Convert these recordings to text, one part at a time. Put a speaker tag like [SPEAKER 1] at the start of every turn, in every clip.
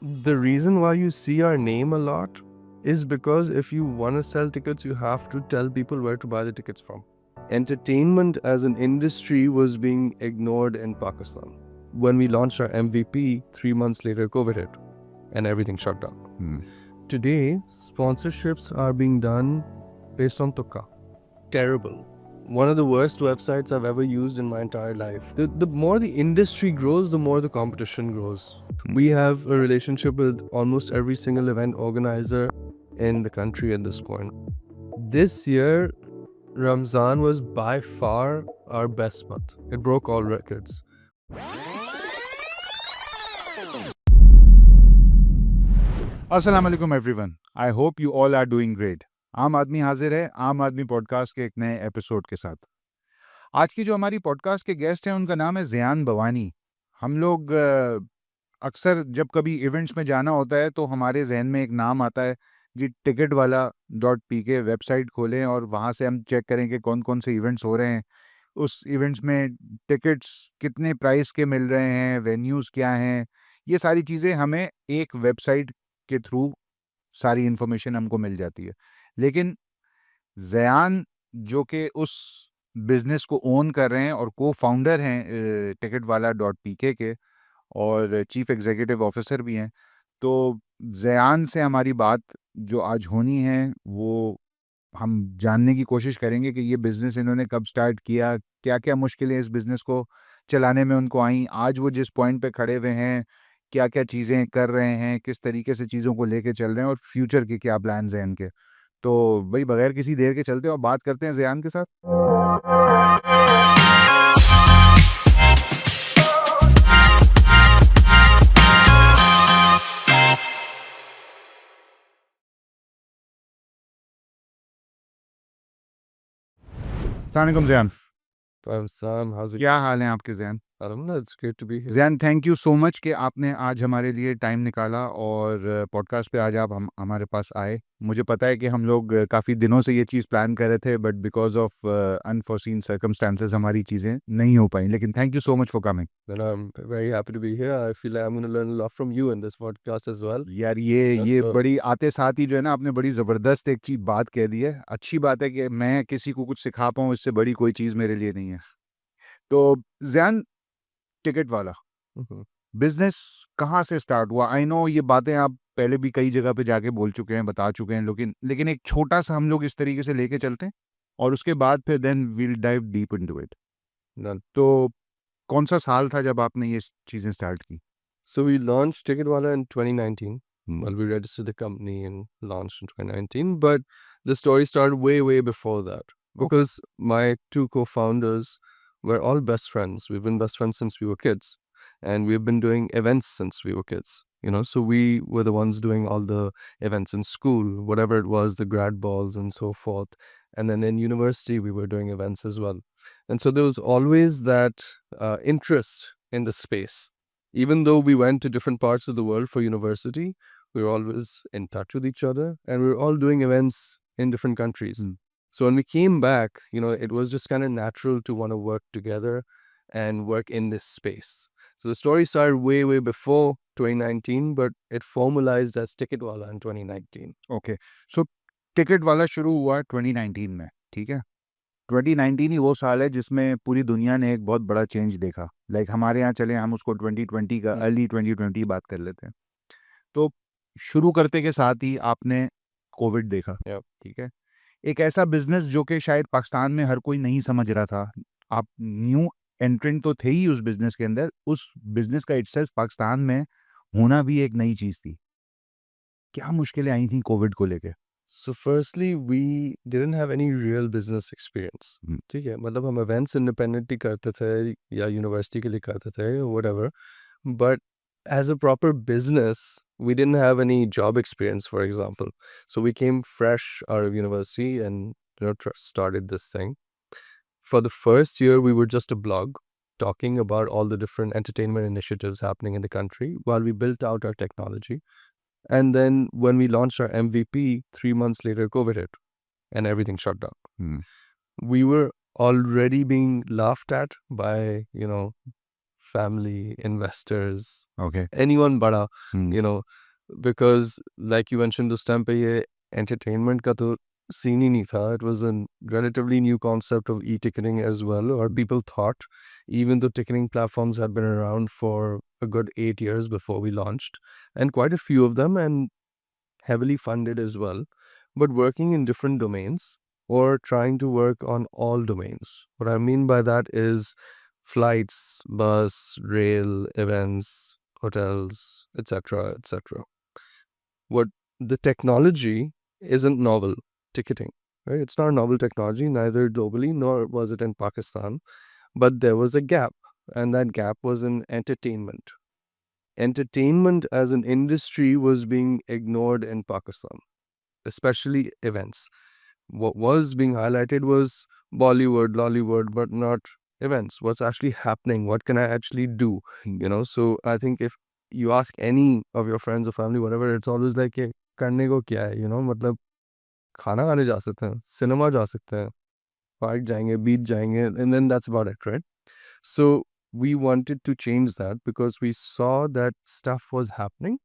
[SPEAKER 1] The reason why you see our name a lot is because if you want to sell tickets, you have to tell people where to buy the tickets from. Entertainment as an industry was being ignored in Pakistan. When we launched our MVP, 3 months later, COVID hit and everything shut down. Today, sponsorships are being done based on Tukka. Terrible. One of the worst websites I've ever used in my entire life. The more the industry grows, the more the competition grows. We have a relationship with almost every single event organizer in the country at this point. This year, Ramzan was by far our best month. It broke all records.
[SPEAKER 2] अस्सलाम वालेकुम everyone, I hope you all are doing great. आम आदमी हाजिर है आम आदमी podcast के एक नए एपिसोड के साथ। आज की जो हमारी पॉडकास्ट के गेस्ट हैं उनका नाम है ज़ियान बवानी। हम लोग अक्सर जब कभी इवेंट्स में जाना होता है तो हमारे जहन में एक नाम आता है जी, ticketwala.pk वेबसाइट खोलें और वहाँ से हम चेक करें कि कौन कौन से इवेंट्स हो रहे हैं, उस इवेंट्स में टिकट्स कितने प्राइस के मिल रहे हैं, वेन्यूज़ क्या हैं, ये सारी चीज़ें हमें एक वेबसाइट के थ्रू सारी इन्फॉर्मेशन हमको मिल जाती है। लेकिन ज़यान जो कि उस बिज़नेस को ओन कर रहे हैं और को-फाउंडर हैं ticketwala.pk के और चीफ एग्जीक्यूटिव ऑफिसर भी हैं। तो ज़यान से हमारी बात जो आज होनी है वो हम जानने की कोशिश करेंगे कि ये बिज़नेस इन्होंने कब स्टार्ट किया, क्या-क्या मुश्किलें इस बिज़नेस को चलाने में उनको आईं, आज वो जिस पॉइंट पे खड़े हुए हैं, क्या-क्या चीज़ें कर रहे हैं, किस तरीके से चीज़ों को लेके चल रहे हैं और फ्यूचर के क्या प्लान्स हैं इनके। तो भई बगैर किसी देर के चलते हैं और बात करते हैं ज़ियान के साथ। अस्सलाम वालेकुम ज़ियान।
[SPEAKER 1] Sam, how's it?
[SPEAKER 2] क्या हाल हैं आपके Zian?
[SPEAKER 1] Alhamdulillah, it's great to be here.
[SPEAKER 2] Zian, thank you so much कि आपने आज हमारे लिए टाइम निकाला और पॉडकास्ट पे आज आप हम हमारे पास आए। मुझे पता है कि हम लोग काफ़ी दिनों से ये चीज़ प्लान कर रहे थे but because of unforeseen circumstances हमारी चीज़ें नहीं हो पाई। लेकिन thank you so much for coming.
[SPEAKER 1] Then I'm very happy to be here. I feel like I'm going to learn a lot from you in this podcast as well.
[SPEAKER 2] यार ये
[SPEAKER 1] Yeah,
[SPEAKER 2] ये
[SPEAKER 1] so
[SPEAKER 2] बड़ी आते साथ ही जो है ना आपने बड़ी ज़बरदस्त एक चीज़ बात कह दी है। अच्छी बात है कि मैं किसी को कुछ सिखा पाऊँ, इससे बड़ी कोई चीज़ मेरे लिए नहीं है। तो ज़ियान, टिकट वाला
[SPEAKER 1] mhm.
[SPEAKER 2] बिज़नेस कहाँ से स्टार्ट हुआ? आई नो ये बातें आप पहले भी कई जगह पे जाके बोल चुके हैं, बता चुके हैं, लेकिन एक छोटा-सा हम लोग इस तरीके से लेके चलते हैं और उसके बाद फिर then we will dive deep into it.
[SPEAKER 1] Done.
[SPEAKER 2] तो कौन-सा साल था जब आपने ये चीज़ें स्टार्ट की?
[SPEAKER 1] So we launched Ticketwala in 2019.
[SPEAKER 2] Hmm,
[SPEAKER 1] Well, we registered the company and launched in 2019, but the story started way, way before that
[SPEAKER 2] okay,
[SPEAKER 1] because my two co-founders were all best friends. We've been best friends since we were kids, and we've been doing events since we were kids. So we were the ones doing all the events in school, whatever it was, the grad balls and so forth. And then in university, we were doing events as well. And so there was always that interest in the space. Even though we went to different parts of the world for university, we were always in touch with each other and we were all doing events in different countries.
[SPEAKER 2] Hmm,
[SPEAKER 1] So when we came back, it was just kind of natural to want to work together and work in this space. So the story started way, way before 2019, but it formalized as Ticketwala in 2019.
[SPEAKER 2] Okay. So ticket वाला शुरू हुआ 2019 में, ठीक है? 2019 ही वो साल है जिसमें पूरी दुनिया ने एक बहुत बड़ा चेंज देखा। लाइक हमारे यहाँ चलें हम उसको 2020 का अर्ली 2020 बात कर लेते हैं। तो शुरू करते के साथ ही आपने कोविड देखा,
[SPEAKER 1] Yep.
[SPEAKER 2] ठीक है? एक ऐसा बिज़नेस जो कि शायद पाकिस्तान में हर कोई नहीं समझ रहा था। आप न्यू एंट्रेंट तो थे ही उस बिज़नेस के अंदर, उस बिज़नेस का इटसेल्फ पाकिस्तान में होना भी एक नई चीज़ थी। क्या मुश्किलें आई थी कोविड को लेके?
[SPEAKER 1] So firstly, we didn't have any real business experience.
[SPEAKER 2] हुँ,
[SPEAKER 1] ठीक है, मतलब हम events independently करते थे या यूनिवर्सिटी के लिए करते थे, whatever. But as a proper business, we didn't have any job experience, for example. So we came fresh out of university and started this thing. For the first year, we were just a blog talking about all the different entertainment initiatives happening in the country while we built out our technology. And then when we launched our MVP, 3 months later, COVID hit and everything shut down.
[SPEAKER 2] Hmm,
[SPEAKER 1] We were already being laughed at by, family, investors,
[SPEAKER 2] Okay.
[SPEAKER 1] anyone bada,
[SPEAKER 2] Hmm.
[SPEAKER 1] you know, because like you mentioned, उस time पे ये entertainment का तो scene ही नहीं था. It was a relatively new concept of e-ticketing as well, or people thought, even though ticketing platforms had been around for a good 8 years before we launched, and quite a few of them, and heavily funded as well, but working in different domains or trying to work on all domains. What I mean by that is flights, bus, rail, events, hotels, etc., etc. What the technology isn't novel ticketing, right? It's not a novel technology, neither globally nor was it in Pakistan, but there was a gap, and that gap was in entertainment. Entertainment as an industry was being ignored in Pakistan, especially events. What was being highlighted was Bollywood, Lollywood, but not events. What's actually happening? What can I actually do? So I think if you ask any of your friends or family, whatever, it's always like, "ये करने को क्या है?" मतलब खाना खाने जा सकते हैं, सिनेमा जा सकते हैं, पार्क जाएंगे, बीच जाएंगे, and then that's about it, right? So we wanted to change that because we saw that stuff was happening,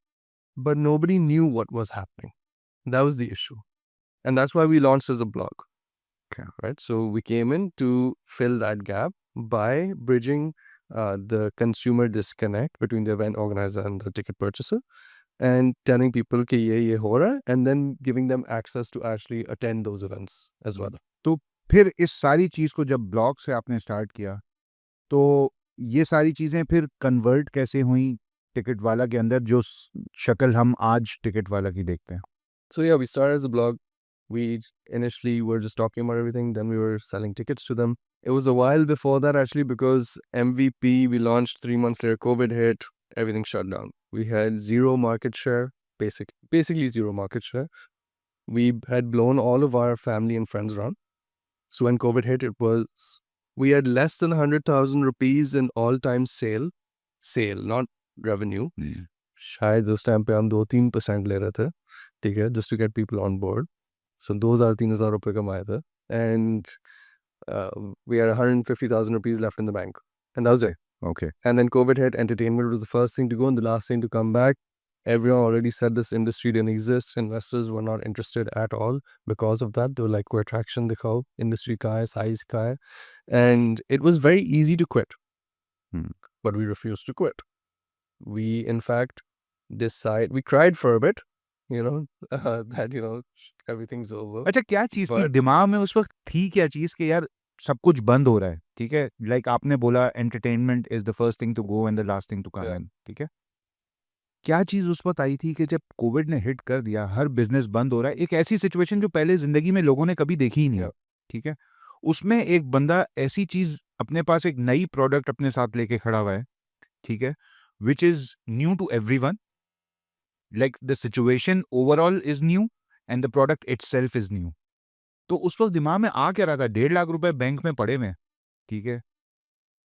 [SPEAKER 1] but nobody knew what was happening. That was the issue. And that's why we launched as a blog.
[SPEAKER 2] Okay.
[SPEAKER 1] Right. So we came in to fill that gap by bridging the consumer disconnect between the event organizer and the ticket purchaser, and telling people कि ये हो रहा है, and then giving them access to actually attend those events as well.
[SPEAKER 2] तो फिर इस सारी चीज़ को जब ब्लॉग से आपने स्टार्ट किया, तो ये सारी चीज़ें फिर कन्वर्ट कैसे हुई टिकट वाला के अंदर, जो शक्ल हम आज टिकट वाला की देखते हैं?
[SPEAKER 1] So yeah, we started as a blog. We initially were just talking about everything. Then we were selling tickets to them. It was a while before that actually, because MVP we launched 3 months later. COVID hit, everything shut down. We had zero market share, basically zero market share. We had blown all of our family and friends around. So when COVID hit, we had less than 100,000 rupees in all-time sale, not revenue. शायद उस time पे हम 2-3% ले रहे थे, ठीक है, just to get people on board. So 2,000-3,000 रुपए कमाए थे, and we had 150,000 rupees left in the bank, and that was it.
[SPEAKER 2] Okay.
[SPEAKER 1] And then COVID hit. Entertainment was the first thing to go and the last thing to come back. Everyone already said this industry didn't exist. Investors were not interested at all because of that. They were like, "कोई attraction दिखाओ, industry का है, size का है." And it was very easy to quit, but we refused to quit. We, in fact, we cried for a bit, that everything's over.
[SPEAKER 2] अच्छा, क्या चीज़ थी
[SPEAKER 1] But
[SPEAKER 2] दिमाग में उस वक़्त, थी क्या चीज़ कि यार सब कुछ बंद हो रहा है, ठीक है? लाइक आपने बोला entertainment is the first thing to go and the last thing to come
[SPEAKER 1] Yeah.
[SPEAKER 2] इन, ठीक है? क्या चीज़ उस वक़्त आई थी कि जब कोविड ने हिट कर दिया, हर बिज़नेस बंद हो रहा है, एक ऐसी सिचुएशन जो पहले ज़िंदगी में लोगों ने कभी देखी ही नहीं,
[SPEAKER 1] Yeah.
[SPEAKER 2] ठीक है? उसमें एक बंदा ऐसी चीज़ अपने पास, एक नई प्रोडक्ट अपने साथ लेके खड़ा हुआ है, ठीक है? Which is new to everyone, like the situation overall is new and the product itself is new. तो उस वक़्त दिमाग में आ क्या रहा था? 1.5 लाख रुपए बैंक में पड़े हुए हैं, ठीक है?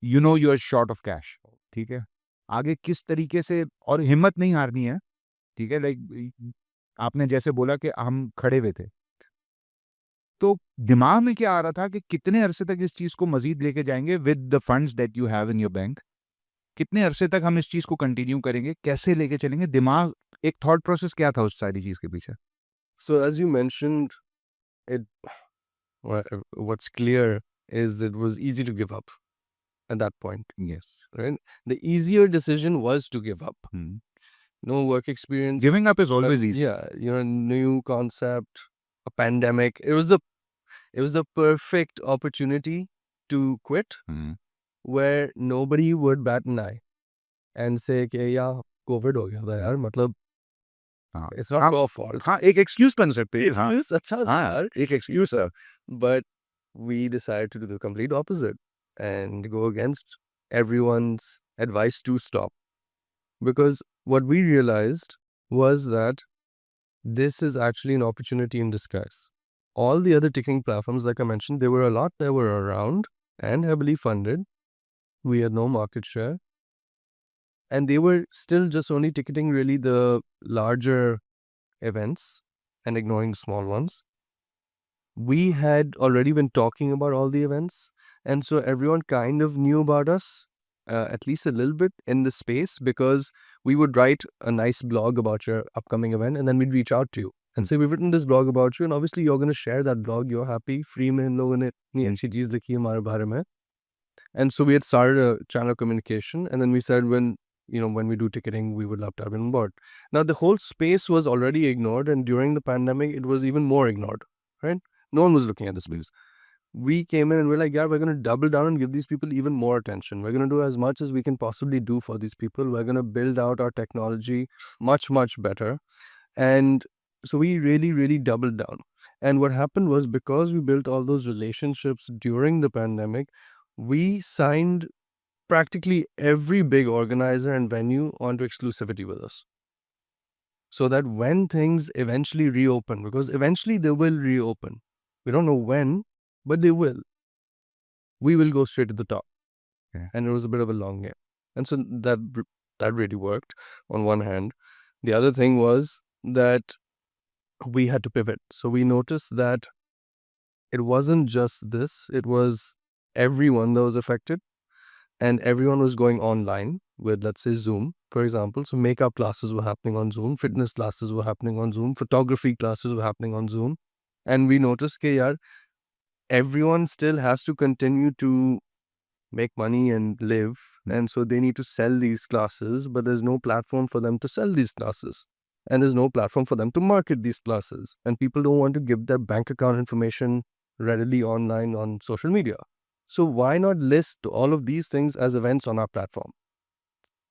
[SPEAKER 2] You are short of cash, ठीक है? आगे किस तरीके से, और हिम्मत नहीं हारनी है, ठीक है? लाइक आपने जैसे बोला कि हम खड़े हुए थे। तो दिमाग में क्या आ रहा था कि कितने अरसे तक इस चीज़ को मज़ीद लेके जाएँगे with the funds that you have in your bank? कितने अरसे तक हम इस चीज़ को कंटिन्यू करेंगे? कैसे लेके चलेंगे? दिमाग, एक थॉट प्रोसेस क्या था उस सारी चीज़ के पीछे?
[SPEAKER 1] So as you mentioned, it what's clear is it was easy to give up at that point,
[SPEAKER 2] yes.
[SPEAKER 1] right? The easier decision was to give up.
[SPEAKER 2] Hmm.
[SPEAKER 1] No work experience.
[SPEAKER 2] Giving up is always easy.
[SPEAKER 1] Yeah, new concept, a pandemic. It was the perfect opportunity to quit,
[SPEAKER 2] hmm.
[SPEAKER 1] where nobody would bat an eye and say कि यार Covid हो गया था यार, मतलब
[SPEAKER 2] हाँ।
[SPEAKER 1] it's not
[SPEAKER 2] हाँ,
[SPEAKER 1] our fault.
[SPEAKER 2] हाँ, एक एक्सक्यूज़ बन सकते हैं। हाँ,
[SPEAKER 1] Excuse अच्छा था
[SPEAKER 2] हाँ,
[SPEAKER 1] यार.
[SPEAKER 2] एक एक्सक्यूज़ है।
[SPEAKER 1] But we decided to do the complete opposite and go against everyone's advice to stop. Because what we realized was that this is actually an opportunity in disguise. All the other ticketing platforms, like I mentioned, there were a lot that were around and heavily funded. We had no market share. And they were still just only ticketing really the larger events and ignoring the small ones. We had already been talking about all the events, and so everyone kind of knew about us. at least a little bit in the space, because we would write a nice blog about your upcoming event and then we'd reach out to you and say, we've written this blog about you and obviously you're going to share that blog. You're happy, free में इन लोगों ने इतनी अच्छी चीज़ लिखी है हमारे बारे में. And so we had started a channel of communication, and then we said, when we do ticketing, we would love to have you on board. Now the whole space was already ignored, and during the pandemic, it was even more ignored, right? No one was looking at this space. We came in and we're like, yeah, we're going to double down and give these people even more attention. We're going to do as much as we can possibly do for these people. We're going to build out our technology much, much better. And so we really, really doubled down. And what happened was, because we built all those relationships during the pandemic, we signed practically every big organizer and venue onto exclusivity with us. So that when things eventually reopen, because eventually they will reopen, we don't know when, but they will, we will go straight to the top.
[SPEAKER 2] Yeah.
[SPEAKER 1] And it was a bit of a long game. And so that really worked on one hand. The other thing was that we had to pivot. So we noticed that it wasn't just this, it was everyone that was affected, and everyone was going online with, let's say, Zoom, for example. So makeup classes were happening on Zoom, fitness classes were happening on Zoom, photography classes were happening on Zoom. And we noticed that, yaar, everyone still has to continue to make money and live. And so they need to sell these classes, but there's no platform for them to sell these classes. And there's no platform for them to market these classes. And people don't want to give their bank account information readily online on social media. So why not list all of these things as events on our platform?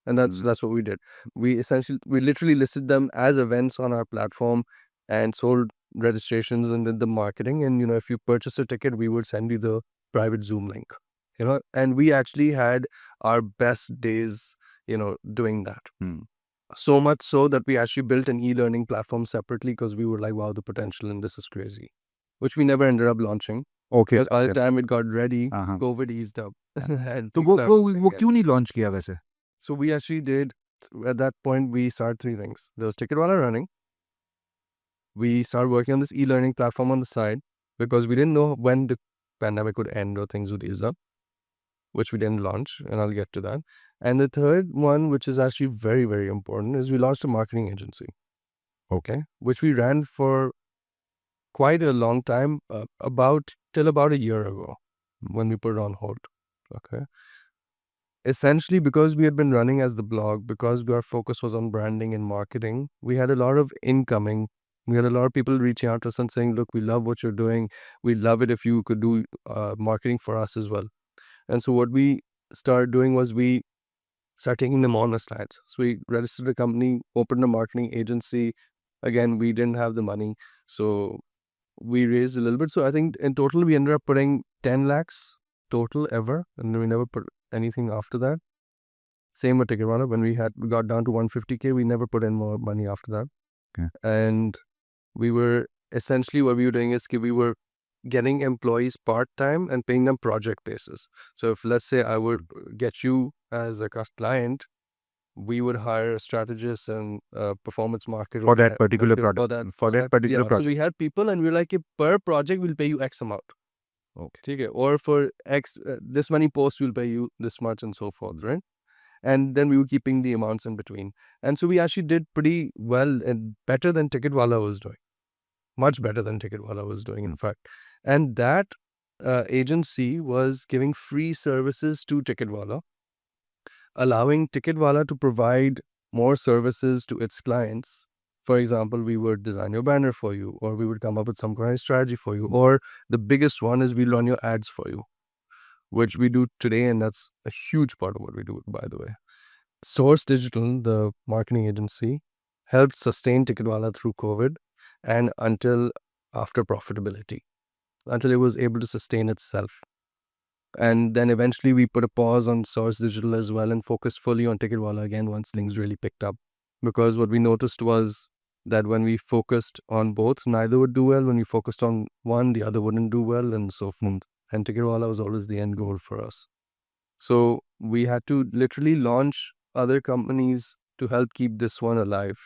[SPEAKER 1] And that's what we did. We literally listed them as events on our platform and sold registrations and did the marketing. And, if you purchase a ticket, we would send you the private Zoom link, and we actually had our best days, doing that. So much so that we actually built an e-learning platform separately, because we were like, wow, the potential in this is crazy, which we never ended up launching.
[SPEAKER 2] Okay.
[SPEAKER 1] Because by the time it got ready, COVID eased up. And
[SPEAKER 2] तो
[SPEAKER 1] things started
[SPEAKER 2] वो
[SPEAKER 1] again.
[SPEAKER 2] क्यों नहीं launch किया वैसे?
[SPEAKER 1] So we actually did, at that point, we started three things. There was Ticketwala running. We started working on this e-learning platform on the side, because we didn't know when the pandemic would end or things would ease up, which we didn't launch, and I'll get to that. And the third one, which is actually very, very important, is we launched a marketing agency. Okay. Which we ran for quite a long time, till about a year ago, when we put it on hold. Okay. Essentially, because we had been running as the blog, because our focus was on branding and marketing, we had a lot of incoming. We had a lot of people reaching out to us and saying, look, we love what you're doing. We'd love it if you could do marketing for us as well. And so what we started doing was we started taking them on as clients. So we registered a company, opened a marketing agency. Again, we didn't have the money, so we raised a little bit. So I think in total, we ended up putting 10 lakhs total ever, and we never put anything after that. Same with Ticketwala. When we got down to 150K, we never put in more money after that.
[SPEAKER 2] Okay.
[SPEAKER 1] And we were essentially, what we were doing is we were getting employees part-time and paying them project basis. So if, let's say, I would get you as a client, we would hire a strategist and performance marketer
[SPEAKER 2] For that particular product. For that particular
[SPEAKER 1] So
[SPEAKER 2] project.
[SPEAKER 1] we had people, and we were like, per project, we'll pay you X amount.
[SPEAKER 2] Okay.
[SPEAKER 1] Okay. Or for X, this many posts, we'll pay you this much, and so forth, right? And then we were keeping the amounts in between. And so we actually did pretty well, and better than Ticketwala was doing. Much better than Ticketwala was doing, in fact. And that agency was giving free services to Ticketwala, allowing Ticketwala to provide more services to its clients. For example, we would design your banner for you, or we would come up with some kind of strategy for you, or the biggest one is we'll run your ads for you, which we do today, and that's a huge part of what we do, by the way. Source Digital, the marketing agency, helped sustain Ticketwala through COVID and until after profitability, until it was able to sustain itself. And then eventually we put a pause on Source Digital as well and focused fully on Ticketwala again once things really picked up. Because what we noticed was that when we focused on both, neither would do well. When we focused on one, the other wouldn't do well, and so forth. And Ticketwala was always the end goal for us. So we had to literally launch other companies to help keep this one alive.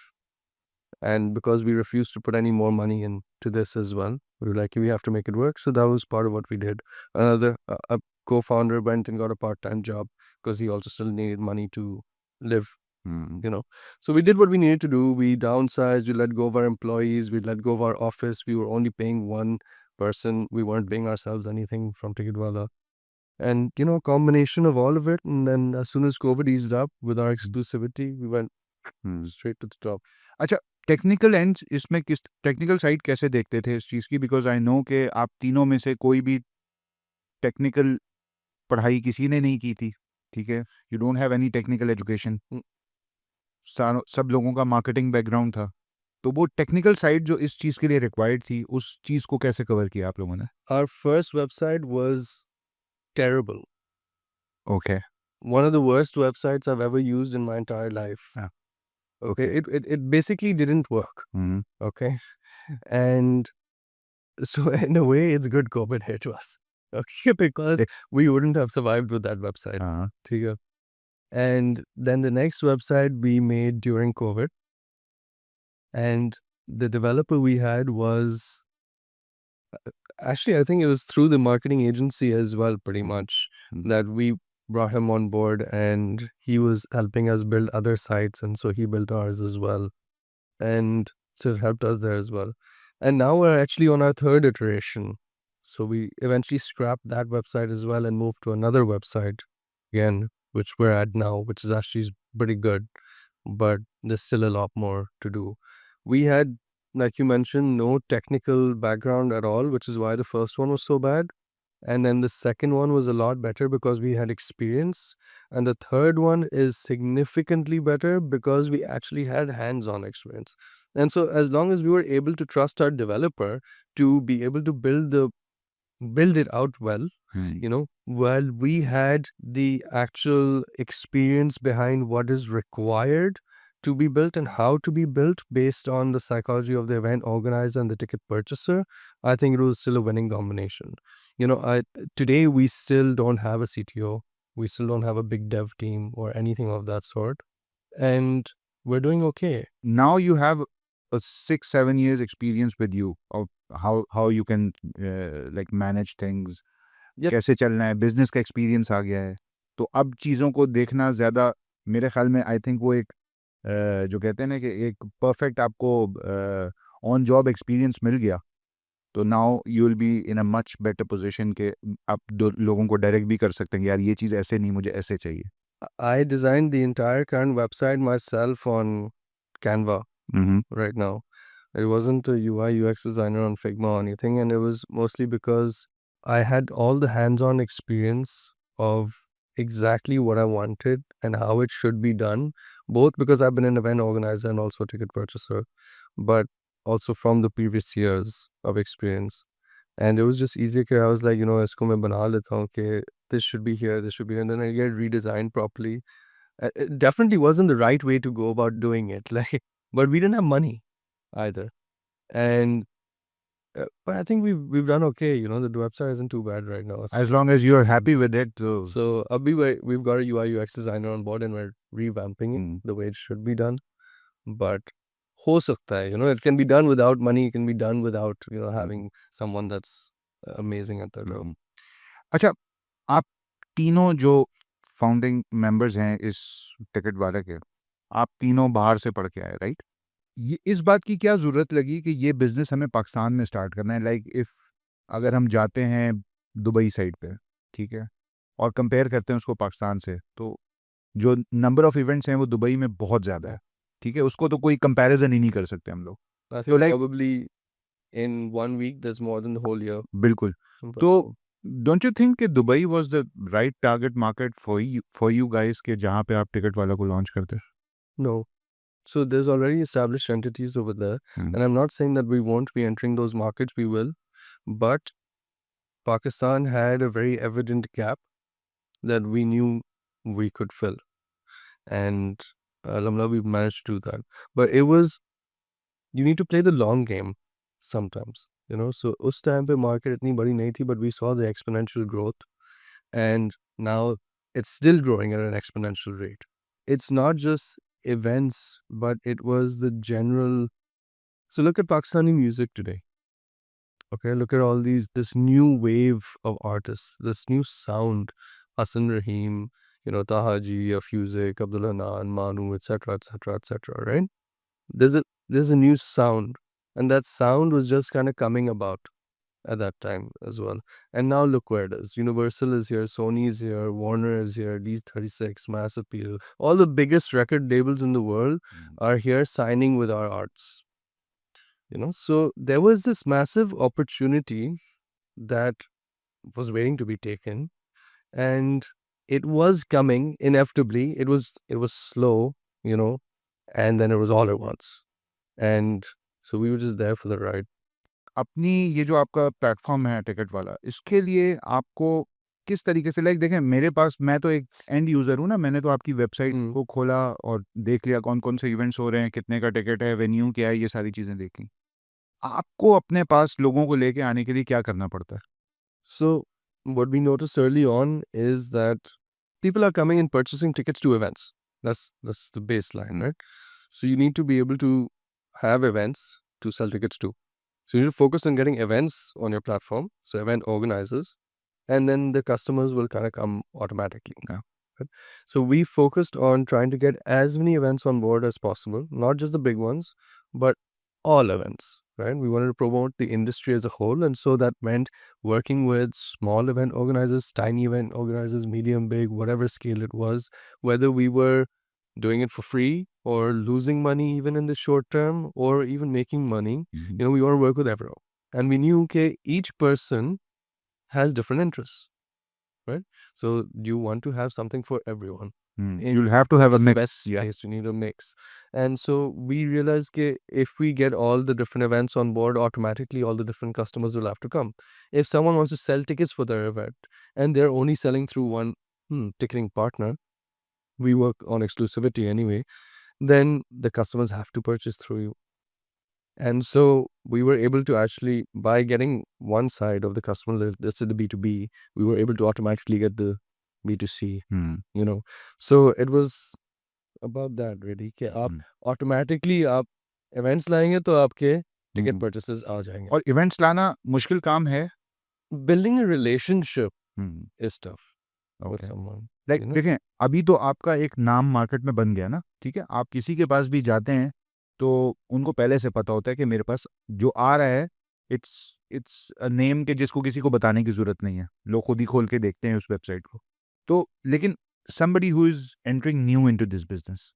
[SPEAKER 1] And because we refused to put any more money into this as well, we were like, we have to make it work. So that was part of what we did. Another a co-founder went and got a part-time job. because he also still needed money to live.
[SPEAKER 2] Hmm.
[SPEAKER 1] So we did what we needed to do. We downsized, we let go of our employees, we let go of our office. We were only paying one person. We weren't paying ourselves anything from Ticketwala. And, combination of all of it. And then as soon as COVID eased up with our exclusivity, we went
[SPEAKER 2] Hmm.
[SPEAKER 1] straight to the top.
[SPEAKER 2] अच्छा, technical and इसमें किस technical side कैसे देखते थे इस चीज़ की? Because I know कि आप तीनों में से कोई भी टेक्निकल पढ़ाई किसी ने नहीं की थी, ठीक है? You don't have any technical education. सब लोगों का मार्केटिंग बैकग्राउंड था। तो वो टेक्निकल साइड जो इस चीज़ के लिए रिक्वायर्ड थी, उस चीज़ को कैसे कवर किया आप लोगों ने?
[SPEAKER 1] Our first website was terrible.
[SPEAKER 2] Okay,
[SPEAKER 1] One of the worst websites I've ever used in my entire life.
[SPEAKER 2] Ah,
[SPEAKER 1] Okay.
[SPEAKER 2] okay.
[SPEAKER 1] It basically didn't work.
[SPEAKER 2] Hmm,
[SPEAKER 1] Okay. And so in a way, it's good COVID hit us. Okay. Because
[SPEAKER 2] Eh.
[SPEAKER 1] we wouldn't have survived with that website.
[SPEAKER 2] हाँ,
[SPEAKER 1] ठीक है? And then the next website we made during COVID, and the developer we had was actually, I think it was through the marketing agency as well, pretty much,
[SPEAKER 2] Mhm.
[SPEAKER 1] that we brought him on board, and he was helping us build other sites, and so he built ours as well. And so it helped us there as well. And now we're actually on our third iteration. So we eventually scrapped that website as well and moved to another website again, which we're at now, which is actually pretty good, but there's still a lot more to do. We had, like you mentioned, no technical background at all, which is why the first one was so bad. And then the second one was a lot better because we had experience. And the third one is significantly better because we actually had hands on experience. And so, as long as we were able to trust our developer to be able to build it out well,
[SPEAKER 2] hmm,
[SPEAKER 1] while we had the actual experience behind what is required to be built and how to be built based on the psychology of the event organizer and the ticket purchaser, I think it was still a winning combination. Today we still don't have a CTO, we still don't have a big dev team or anything of that sort, and we're doing okay.
[SPEAKER 2] Now you have a 6-7 years experience with you of how you can like manage things,
[SPEAKER 1] Yep.
[SPEAKER 2] कैसे चलना है, business का experience आ गया है। तो अब चीज़ों को देखना ज़्यादा मेरे ख़्याल में आई थिंक वो एक जो कहते हैं ना कि एक परफेक्ट आपको ऑन जॉब एक्सपीरियंस मिल गया, तो now you will be in a much better position कि आप दो लोगों को डायरेक्ट भी कर सकते हैं कि यार ये चीज़ ऐसे नहीं, मुझे ऐसे चाहिए।
[SPEAKER 1] I designed the entire current website myself on Canva
[SPEAKER 2] hmm, hmm.
[SPEAKER 1] right now. It wasn't a UI UX designer on Figma or anything, and it was mostly because I had all the hands-on experience of exactly what I wanted and how it should be done, both because I've been an event organizer and also a ticket purchaser, but also from the previous years of experience. And it was just easier because I was like, isko main bana leta hu कि this should be here, this should be here, and then I get redesigned properly. It definitely wasn't the right way to go about doing it. Like, but we didn't have money either. And but I think we've done okay. The website isn't too bad right now.
[SPEAKER 2] As long as you are happy with it, तो
[SPEAKER 1] So we've got a UI UX designer on board and we're revamping it
[SPEAKER 2] hmm,
[SPEAKER 1] the way it should be done. But ho sakta hai, it can be done without money. It can be done without
[SPEAKER 2] hmm,
[SPEAKER 1] having someone that's amazing at the job.
[SPEAKER 2] हुँ। अच्छा, आप तीनों जो founding members हैं इस ticket वाले के, आप तीनों बाहर से पढ़ के आए, राइट? ये इस बात की क्या ज़रूरत लगी कि ये बिज़नेस हमें पाकिस्तान में स्टार्ट करना है? लाइक इफ़ अगर हम जाते हैं दुबई साइड पे, ठीक है? और कंपेयर करते हैं उसको पाकिस्तान से, तो जो नंबर ऑफ इवेंट्स हैं वो दुबई में बहुत ज़्यादा है, ठीक है? उसको तो कोई कंपैरिज़न ही नहीं कर सकते हम लोग।
[SPEAKER 1] I
[SPEAKER 2] तो
[SPEAKER 1] think
[SPEAKER 2] like
[SPEAKER 1] probably in 1 week there's more than the whole year.
[SPEAKER 2] बिल्कुल। तो डोंट यू थिंक कि Dubai was the right target market for you guys कि जहाँ पे आप टिकट वाला को लॉन्च करते?
[SPEAKER 1] No. So there's already established entities over there.
[SPEAKER 2] Hmm,
[SPEAKER 1] And I'm not saying that we won't be entering those markets, we will. But Pakistan had a very evident gap that we knew we could fill. And alhamdulillah, we managed to do that. But you need to play the long game sometimes. So us time pe market itni badi nahi thi, but we saw the exponential growth. And now it's still growing at an exponential rate. It's not just events, but it was the general. So look at Pakistani music today. Okay, look at all this new wave of artists, this new sound, Hassan Rahim, Taha Ji, Fuzik, Abdul Hanan, Manu, etc., etc., etc., right? There's a new sound, and that sound was just kind of coming about at that time as well. And now look where it is. Universal is here, Sony is here, Warner is here, D36, Mass Appeal, all the biggest record labels in the world are here signing with our arts. So there was this massive opportunity that was waiting to be taken, and it was coming inevitably. It was slow, and then it was all at once. And so we were just there for the ride.
[SPEAKER 2] अपनी ये जो आपका platform है ticket वाला, इसके लिए आपको किस तरीके से, लाइक देखें मेरे पास, मैं तो एक एंड यूज़र हूँ ना, मैंने तो आपकी वेबसाइट को खोला और देख लिया कौन कौन से इवेंट्स हो रहे हैं, कितने का टिकट है, वेन्यू क्या है, ये सारी चीज़ें देखी। आपको अपने पास लोगों को लेके आने के लिए क्या करना पड़ता है?
[SPEAKER 1] So what we noticed early on is that people are coming and purchasing tickets to events. That's the baseline, right? So you need to be able to have events to sell tickets to. So you need to focus on getting events on your platform, so event organizers, and then the customers will kind of come automatically.
[SPEAKER 2] Yeah.
[SPEAKER 1] Right? So we focused on trying to get as many events on board as possible, not just the big ones, but all events, right? We wanted to promote the industry as a whole, and so that meant working with small event organizers, tiny event organizers, medium, big, whatever scale it was, whether we were doing it for free or losing money even in the short term or even making money. We want to work with everyone. And we knew, okay, each person has different interests, right? So you want to have something for everyone.
[SPEAKER 2] You'll have to have a
[SPEAKER 1] That's the
[SPEAKER 2] mix.
[SPEAKER 1] best case. You need a mix. And so we realized that if we get all the different events on board, automatically all the different customers will have to come. If someone wants to sell tickets for their event and they're only selling through one ticketing partner, we work on exclusivity anyway, then the customers have to purchase through you. And so we were able to actually, by getting one side of the customer, let's say the B2B, we were able to automatically get the B2C, So it was about that really, कि आप automatically आप events लाएंगे तो आपके ticket purchases आ जाएंगे.
[SPEAKER 2] और events लाना मुश्किल काम है।
[SPEAKER 1] Building a relationship is tough with
[SPEAKER 2] Okay.
[SPEAKER 1] someone.
[SPEAKER 2] Like देखें, अभी तो आपका एक नाम मार्केट में बन गया ना, ठीक है? आप किसी के पास भी जाते हैं तो उनको पहले से पता होता है कि मेरे पास जो आ रहा है, इट्स अ नेम के जिसको किसी को बताने की ज़रूरत नहीं है। लोग खुद ही खोल के देखते हैं उस वेबसाइट को। तो लेकिन somebody who is entering new into this business,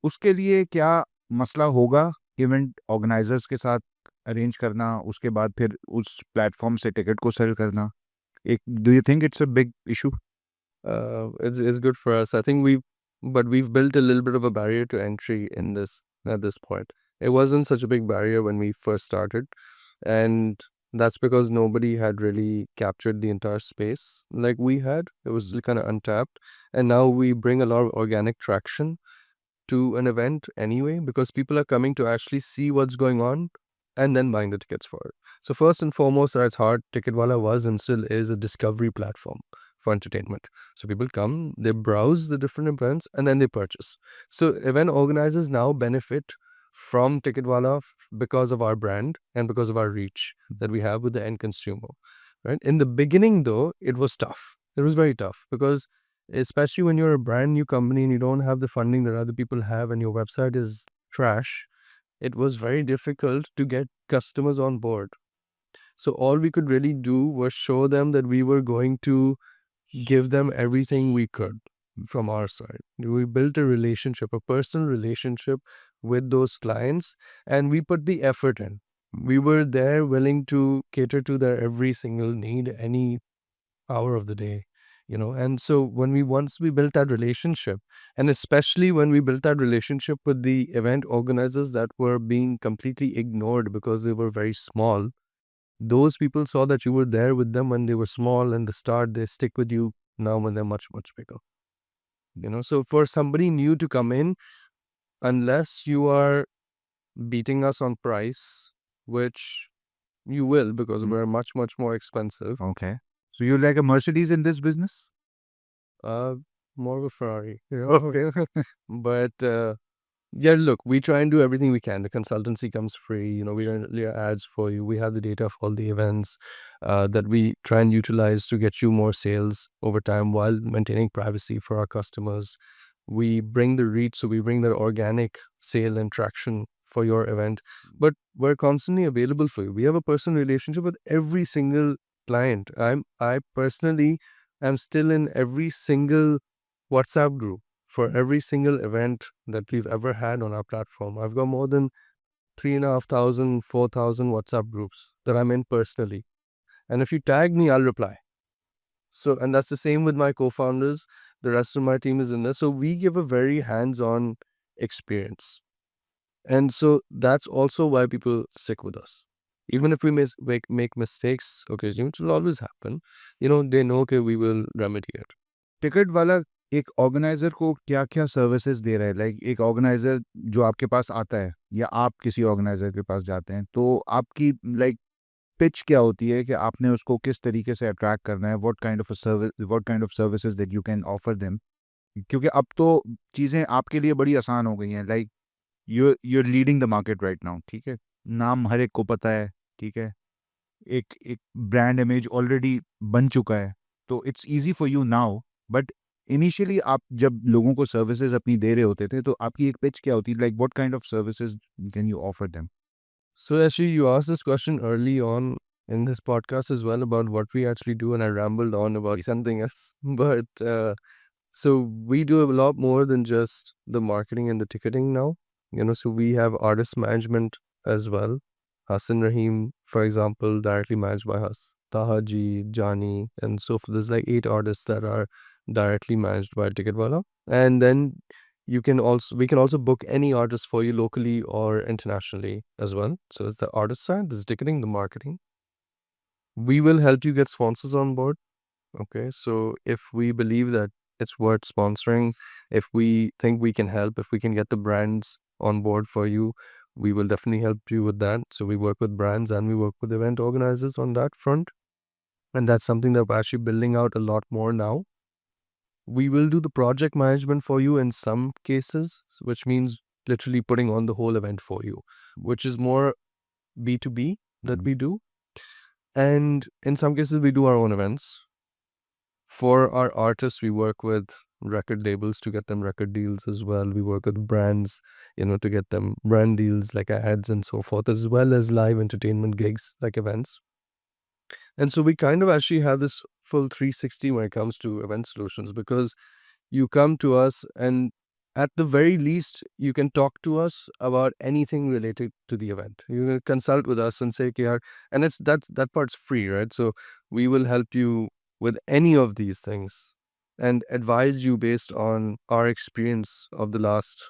[SPEAKER 2] उसके लिए क्या मसला होगा इवेंट ऑर्गेनाइजर्स के साथ अरेंज करना, उसके बाद फिर उस प्लेटफॉर्म से टिकट को सेल करना? Do you think it's a big issue?
[SPEAKER 1] It's good for us. I think we've built a little bit of a barrier to entry in this at this point. It wasn't such a big barrier when we first started, and that's because nobody had really captured the entire space like we had. It was still kind of untapped, and now we bring a lot of organic traction to an event anyway because people are coming to actually see what's going on and then buying the tickets for it. So first and foremost, at its heart, Ticketwala was and still is a discovery platform for entertainment. So people come, they browse the different events, and then they purchase. So event organizers now benefit from Ticketwala because of our brand and because of our reach that we have with the end consumer. Right? In the beginning, though, it was tough. It was very tough because especially when you're a brand new company and you don't have the funding that other people have and your website is trash, it was very difficult to get customers on board. So all we could really do was show them that we were going to give them everything we could from our side. We built a relationship, a personal relationship with those clients, and we put the effort in. We were there willing to cater to their every single need, any hour of the day. And so once we built that relationship, and especially when we built that relationship with the event organizers that were being completely ignored because they were very small, those people saw that you were there with them when they were small in the start, they stick with you now when they're much, much bigger. So for somebody new to come in, unless you are beating us on price, which you will because we're much, much more expensive.
[SPEAKER 2] Okay. So you're like a Mercedes in this business?
[SPEAKER 1] More of a Ferrari.
[SPEAKER 2] Okay.
[SPEAKER 1] But Yeah, look, we try and do everything we can. The consultancy comes free. You know, we run your ads for you. We have the data of all the events that we try and utilize to get you more sales over time while maintaining privacy for our customers. We bring the reach, so we bring the organic sale and traction for your event. But we're constantly available for you. We have a personal relationship with every single client. I personally am still in every single WhatsApp group for every single event that we've ever had on our platform. I've got more than 3,500, 4,000 WhatsApp groups that I'm in personally. And if you tag me, I'll reply. So, and that's the same with my co-founders. The rest of my team is in there. So we give a very hands-on experience. And so that's also why people stick with us. Even if we make mistakes occasionally, which will always happen, you know, they know that we will remedy it.
[SPEAKER 2] Ticket वाला एक organiser को क्या क्या services दे रहा है? Like एक organiser जो आपके पास आता है या आप किसी ऑर्गेनाइजर के पास जाते हैं, तो आपकी लाइक पिच क्या होती है कि आपने उसको किस तरीके से अट्रैक्ट करना है? What kind of a service, what kind of services that you can offer them? क्योंकि अब तो चीज़ें आपके लिए बड़ी आसान हो गई हैं। Like you are leading the market right now, ठीक है? नाम हर एक को पता है, ठीक है? एक एक ब्रांड इमेज ऑलरेडी बन चुका है, तो it's easy for you now. But initially आप जब लोगों को सर्विसेज अपनी दे रहे होते थे, तो आपकी एक पिच क्या होती है? Like what kind of services can you offer them?
[SPEAKER 1] So actually, you asked this question early on in this podcast as well about what we actually do, and I rambled on about something else. But so we do a lot more than just the marketing and the ticketing now. You know, so we have artist management as well. Hassan Rahim, for example, directly managed by us. Taha Ji, Jani, and so forth. There's like 8 artists that are directly managed by Ticketwala. And then we can also book any artist for you locally or internationally as well. So it's the artist side, there's ticketing, the marketing. We will help you get sponsors on board. Okay, so if we believe that it's worth sponsoring, if we think we can help, if we can get the brands on board for you, we will definitely help you with that. So we work with brands and we work with event organizers on that front. And that's something that we're actually building out a lot more now. We will do the project management for you in some cases, which means literally putting on the whole event for you, which is more B2B that we do. And in some cases, we do our own events. For our artists, we work with record labels to get them record deals as well. We work with brands, you know, to get them brand deals like ads and so forth, as well as live entertainment gigs like events. And so we kind of actually have this full 360 when it comes to event solutions, because you come to us and at the very least you can talk to us about anything related to the event. You can consult with us and say, "Yaar," and that part's free, right? So we will help you with any of these things and advise you based on our experience of the last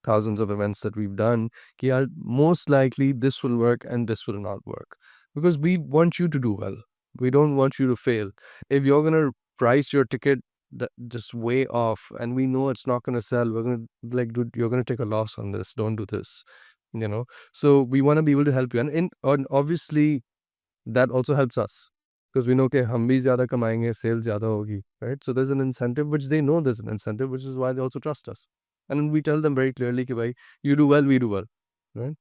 [SPEAKER 1] thousands of events that we've done. Ki yaar, most likely this will work and this will not work, because we want you to do well. We don't want you to fail. If you're gonna price your ticket just way off and we know it's not going to sell, we're going to like, dude, you're going to take a loss on this, don't do this, you know. So we want to be able to help you, and obviously that also helps us, because we know कि हम भी ज़्यादा कमाएंगे, sales ज़्यादा होगी, right? So there's an incentive, which they know there's an incentive, which is why they also trust us. And we tell them very clearly कि भाई, you do well, we do well, right?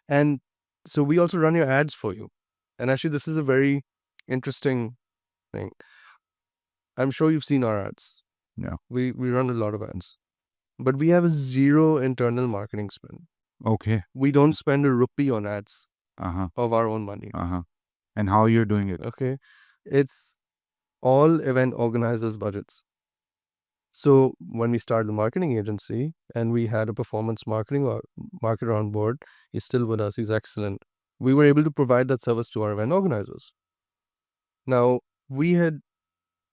[SPEAKER 1] And so we also run your ads for you. And actually this is a very interesting thing. I'm sure you've seen our ads.
[SPEAKER 2] Yeah.
[SPEAKER 1] We run a lot of ads, but we have a zero internal marketing spend.
[SPEAKER 2] Okay.
[SPEAKER 1] We don't spend a rupee on ads
[SPEAKER 2] Uh-huh.
[SPEAKER 1] of our own money.
[SPEAKER 2] Uh-huh. And how you're doing it?
[SPEAKER 1] Okay, it's all event organizers' budgets. So when we started the marketing agency and we had a performance marketer on board, he's still with us. He's excellent. We were able to provide that service to our event organizers. Now, we had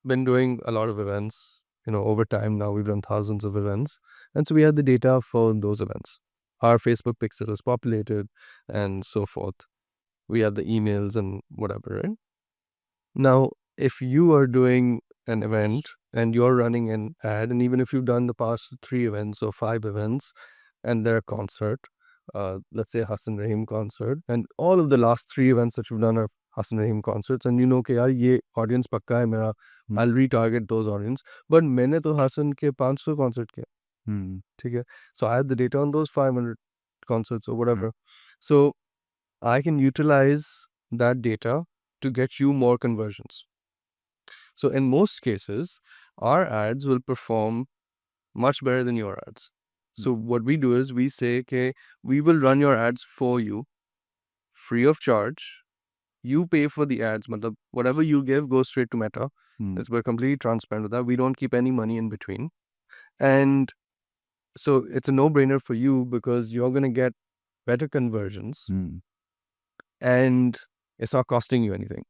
[SPEAKER 1] been doing a lot of events, you know, over time now. We've done thousands of events. And so we had the data for those events. Our Facebook pixel is populated and so forth. We have the emails and whatever, right? Now, if you are doing an event and you're running an ad, and even if you've done the past 3 events or 5 events and they're a concert, let's say Hassan Rahim concert, and all of the last 3 events that you've done are Hassan Rahim concerts, and you know कि यार ये audience पक्का है मेरा, I'll retarget those audience. But मैंने तो Hassan के 500 concert किया. ठीक है? So I have the data on those 500 concerts or whatever. So I can utilize that data to get you more conversions. So in most cases, our ads will perform much better than your ads. So what we do is we say, okay, we will run your ads for you free of charge. You pay for the ads, matlab, whatever you give goes straight to Meta. We're completely transparent with that. We don't keep any money in between. And so it's a no-brainer for you because you're going to get better conversions and it's not costing you anything.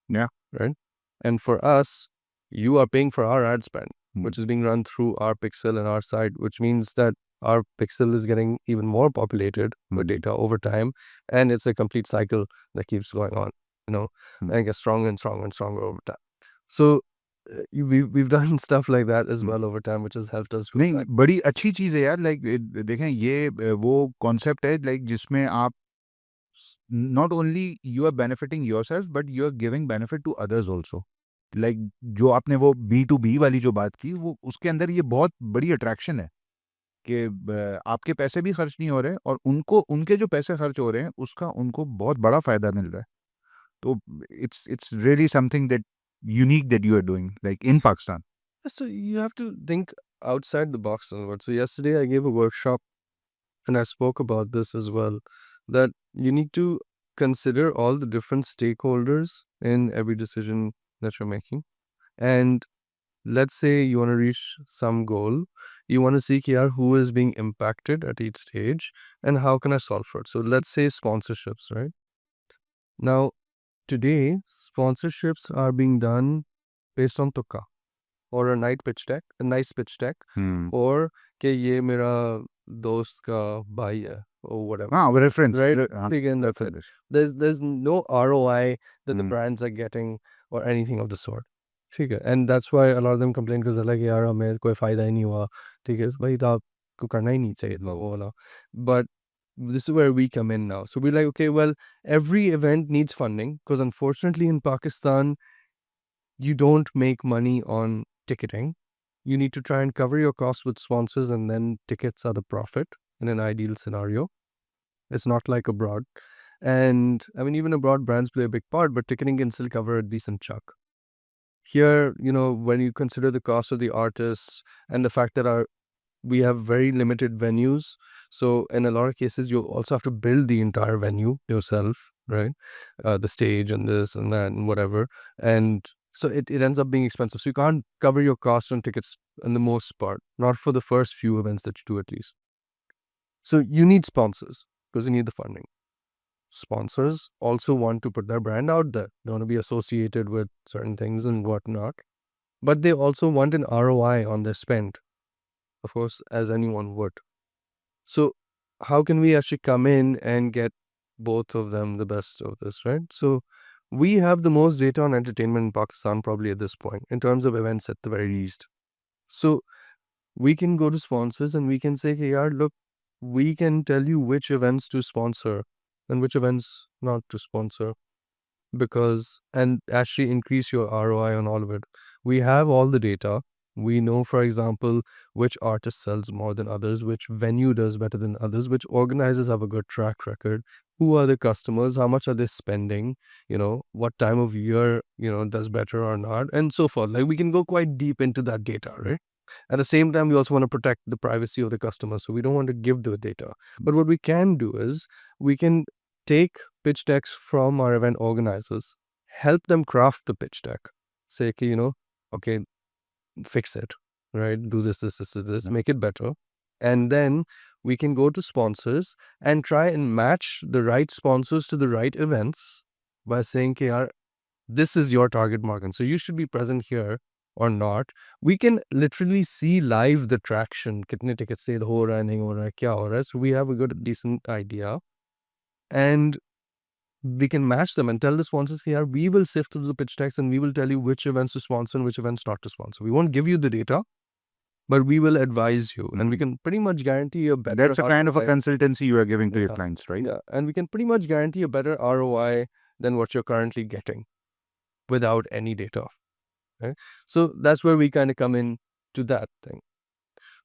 [SPEAKER 2] Yeah.
[SPEAKER 1] Right? And for us, you are paying for our ad spend, which is being run through our pixel and our site, which means that our pixel is getting even more populated with data over time. And it's a complete cycle that keeps going on, and gets stronger and stronger and stronger over time. So we've done stuff like that as well over time, which has helped us.
[SPEAKER 2] नहीं, बड़ी अच्छी चीज़ है यार. Like देखें, ये वो concept है like जिसमें आप not only you are benefiting yourself but you are giving benefit to others also. Like जो आपने वो B2B वाली जो बात की, वो उसके अंदर ये बहुत बड़ी अट्रैक्शन है कि आपके पैसे भी खर्च नहीं हो रहे और उनके जो पैसे खर्च हो रहे हैं उसका उनको बहुत बड़ा फ़ायदा मिल रहा है. तो it's really something that unique that you are doing like in Pakistan.
[SPEAKER 1] So you have to think outside the box. So yesterday I gave a workshop and I spoke about this as well, that you need to consider all the different stakeholders in every decision that you're making. And let's say you want to reach some goal, you want to see here who is being impacted at each stage and how can I solve for it. So let's say sponsorships, right? Now, today, sponsorships are being done based on tukka or a nice pitch deck, or कि ये मेरा दोस्त का भाई है or whatever.
[SPEAKER 2] Reference.
[SPEAKER 1] Right?
[SPEAKER 2] हाँ,
[SPEAKER 1] Again, that's it. There's no ROI that the brands are getting or anything of the sort. ठीक है, and that's why a lot of them complain because they're like यार हमें कोई फायदा ही नहीं हुआ. ठीक है, भाई तो आपको करना ही नहीं चाहिए था वो वाला. But this is where we come in now. So we're like, okay, well, every event needs funding because unfortunately in Pakistan, you don't make money on ticketing. You need to try and cover your costs with sponsors and then tickets are the profit in an ideal scenario. It's not like abroad. And I mean, even abroad, brands play a big part, but ticketing can still cover a decent chunk. Here, when you consider the cost of the artists and the fact that we have very limited venues. So in a lot of cases, you also have to build the entire venue yourself, right? The stage and this and that and whatever. And so it ends up being expensive. So you can't cover your costs on tickets in the most part, not for the first few events that you do at least. So you need sponsors because you need the funding. Sponsors also want to put their brand out there. They want to be associated with certain things and whatnot. But they also want an ROI on their spend, of course, as anyone would. So how can we actually come in and get both of them the best of this, right? So we have the most data on entertainment in Pakistan probably at this point, in terms of events at the very least. So we can go to sponsors and we can say, hey, yaar, look, we can tell you which events to sponsor and which events not to sponsor, and actually increase your ROI on all of it. We have all the data. We know, for example, which artist sells more than others, which venue does better than others, which organizers have a good track record, who are the customers, how much are they spending, what time of year, does better or not, and so forth. Like we can go quite deep into that data, right? At the same time, we also want to protect the privacy of the customer, so we don't want to give the data. But what we can do is we can take pitch decks from our event organizers, help them craft the pitch deck, say, okay, fix it, right? Do this, make it better. And then we can go to sponsors and try and match the right sponsors to the right events by saying, okay, yaar, this is your target market, so you should be present here or not. We can literally see live the traction, kitne tickets sale ho raha hai, nahi ho raha hai, kya ho raha hai. So we have a good, decent idea. And we can match them and tell the sponsors here, we will sift through the pitch decks and we will tell you which events to sponsor and which events not to sponsor. We won't give you the data, but we will advise you. And we can pretty much guarantee a better
[SPEAKER 2] That's a kind of a
[SPEAKER 1] ROI.
[SPEAKER 2] consultancy you are giving to your clients, right?
[SPEAKER 1] Yeah, and we can pretty much guarantee a better ROI than what you're currently getting without any data, right? So that's where we kind of come in to that thing.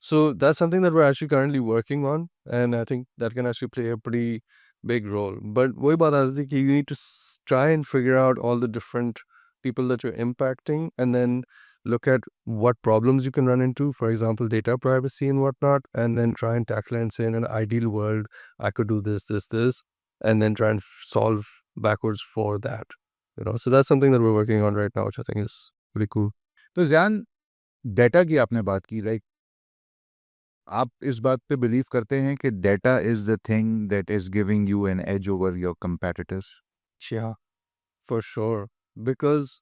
[SPEAKER 1] So that's something that we're actually currently working on, and I think that can actually play a pretty big role. But वही बात आती है कि you need to try and figure out all the different people that you're impacting, and then look at what problems you can run into, for example, data privacy and whatnot, and then try and tackle it and say, in an ideal world, I could do this, this, this, and then try and solve backwards for that. So that's something that we're working on right now, which I think is pretty cool.
[SPEAKER 2] तो ज़ियान, data की आपने बात की, like आप इस बात पे believe करते हैं कि data is the thing that is giving you an edge over your competitors?
[SPEAKER 1] Yeah, for sure. Because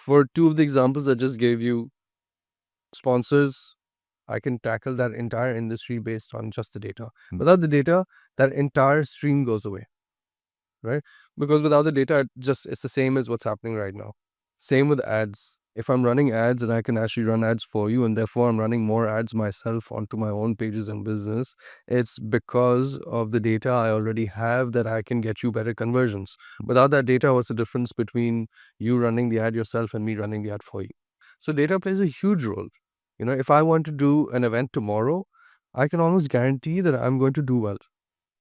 [SPEAKER 1] for two of the examples I just gave you, sponsors, I can tackle that entire industry based on just the data. Without the data, that entire stream goes away, right? Because without the data, it's the same as what's happening right now. Same with ads. If I'm running ads and I can actually run ads for you, and therefore I'm running more ads myself onto my own pages and business, it's because of the data I already have that I can get you better conversions. Without that data, what's the difference between you running the ad yourself and me running the ad for you? So data plays a huge role. If I want to do an event tomorrow, I can almost guarantee that I'm going to do well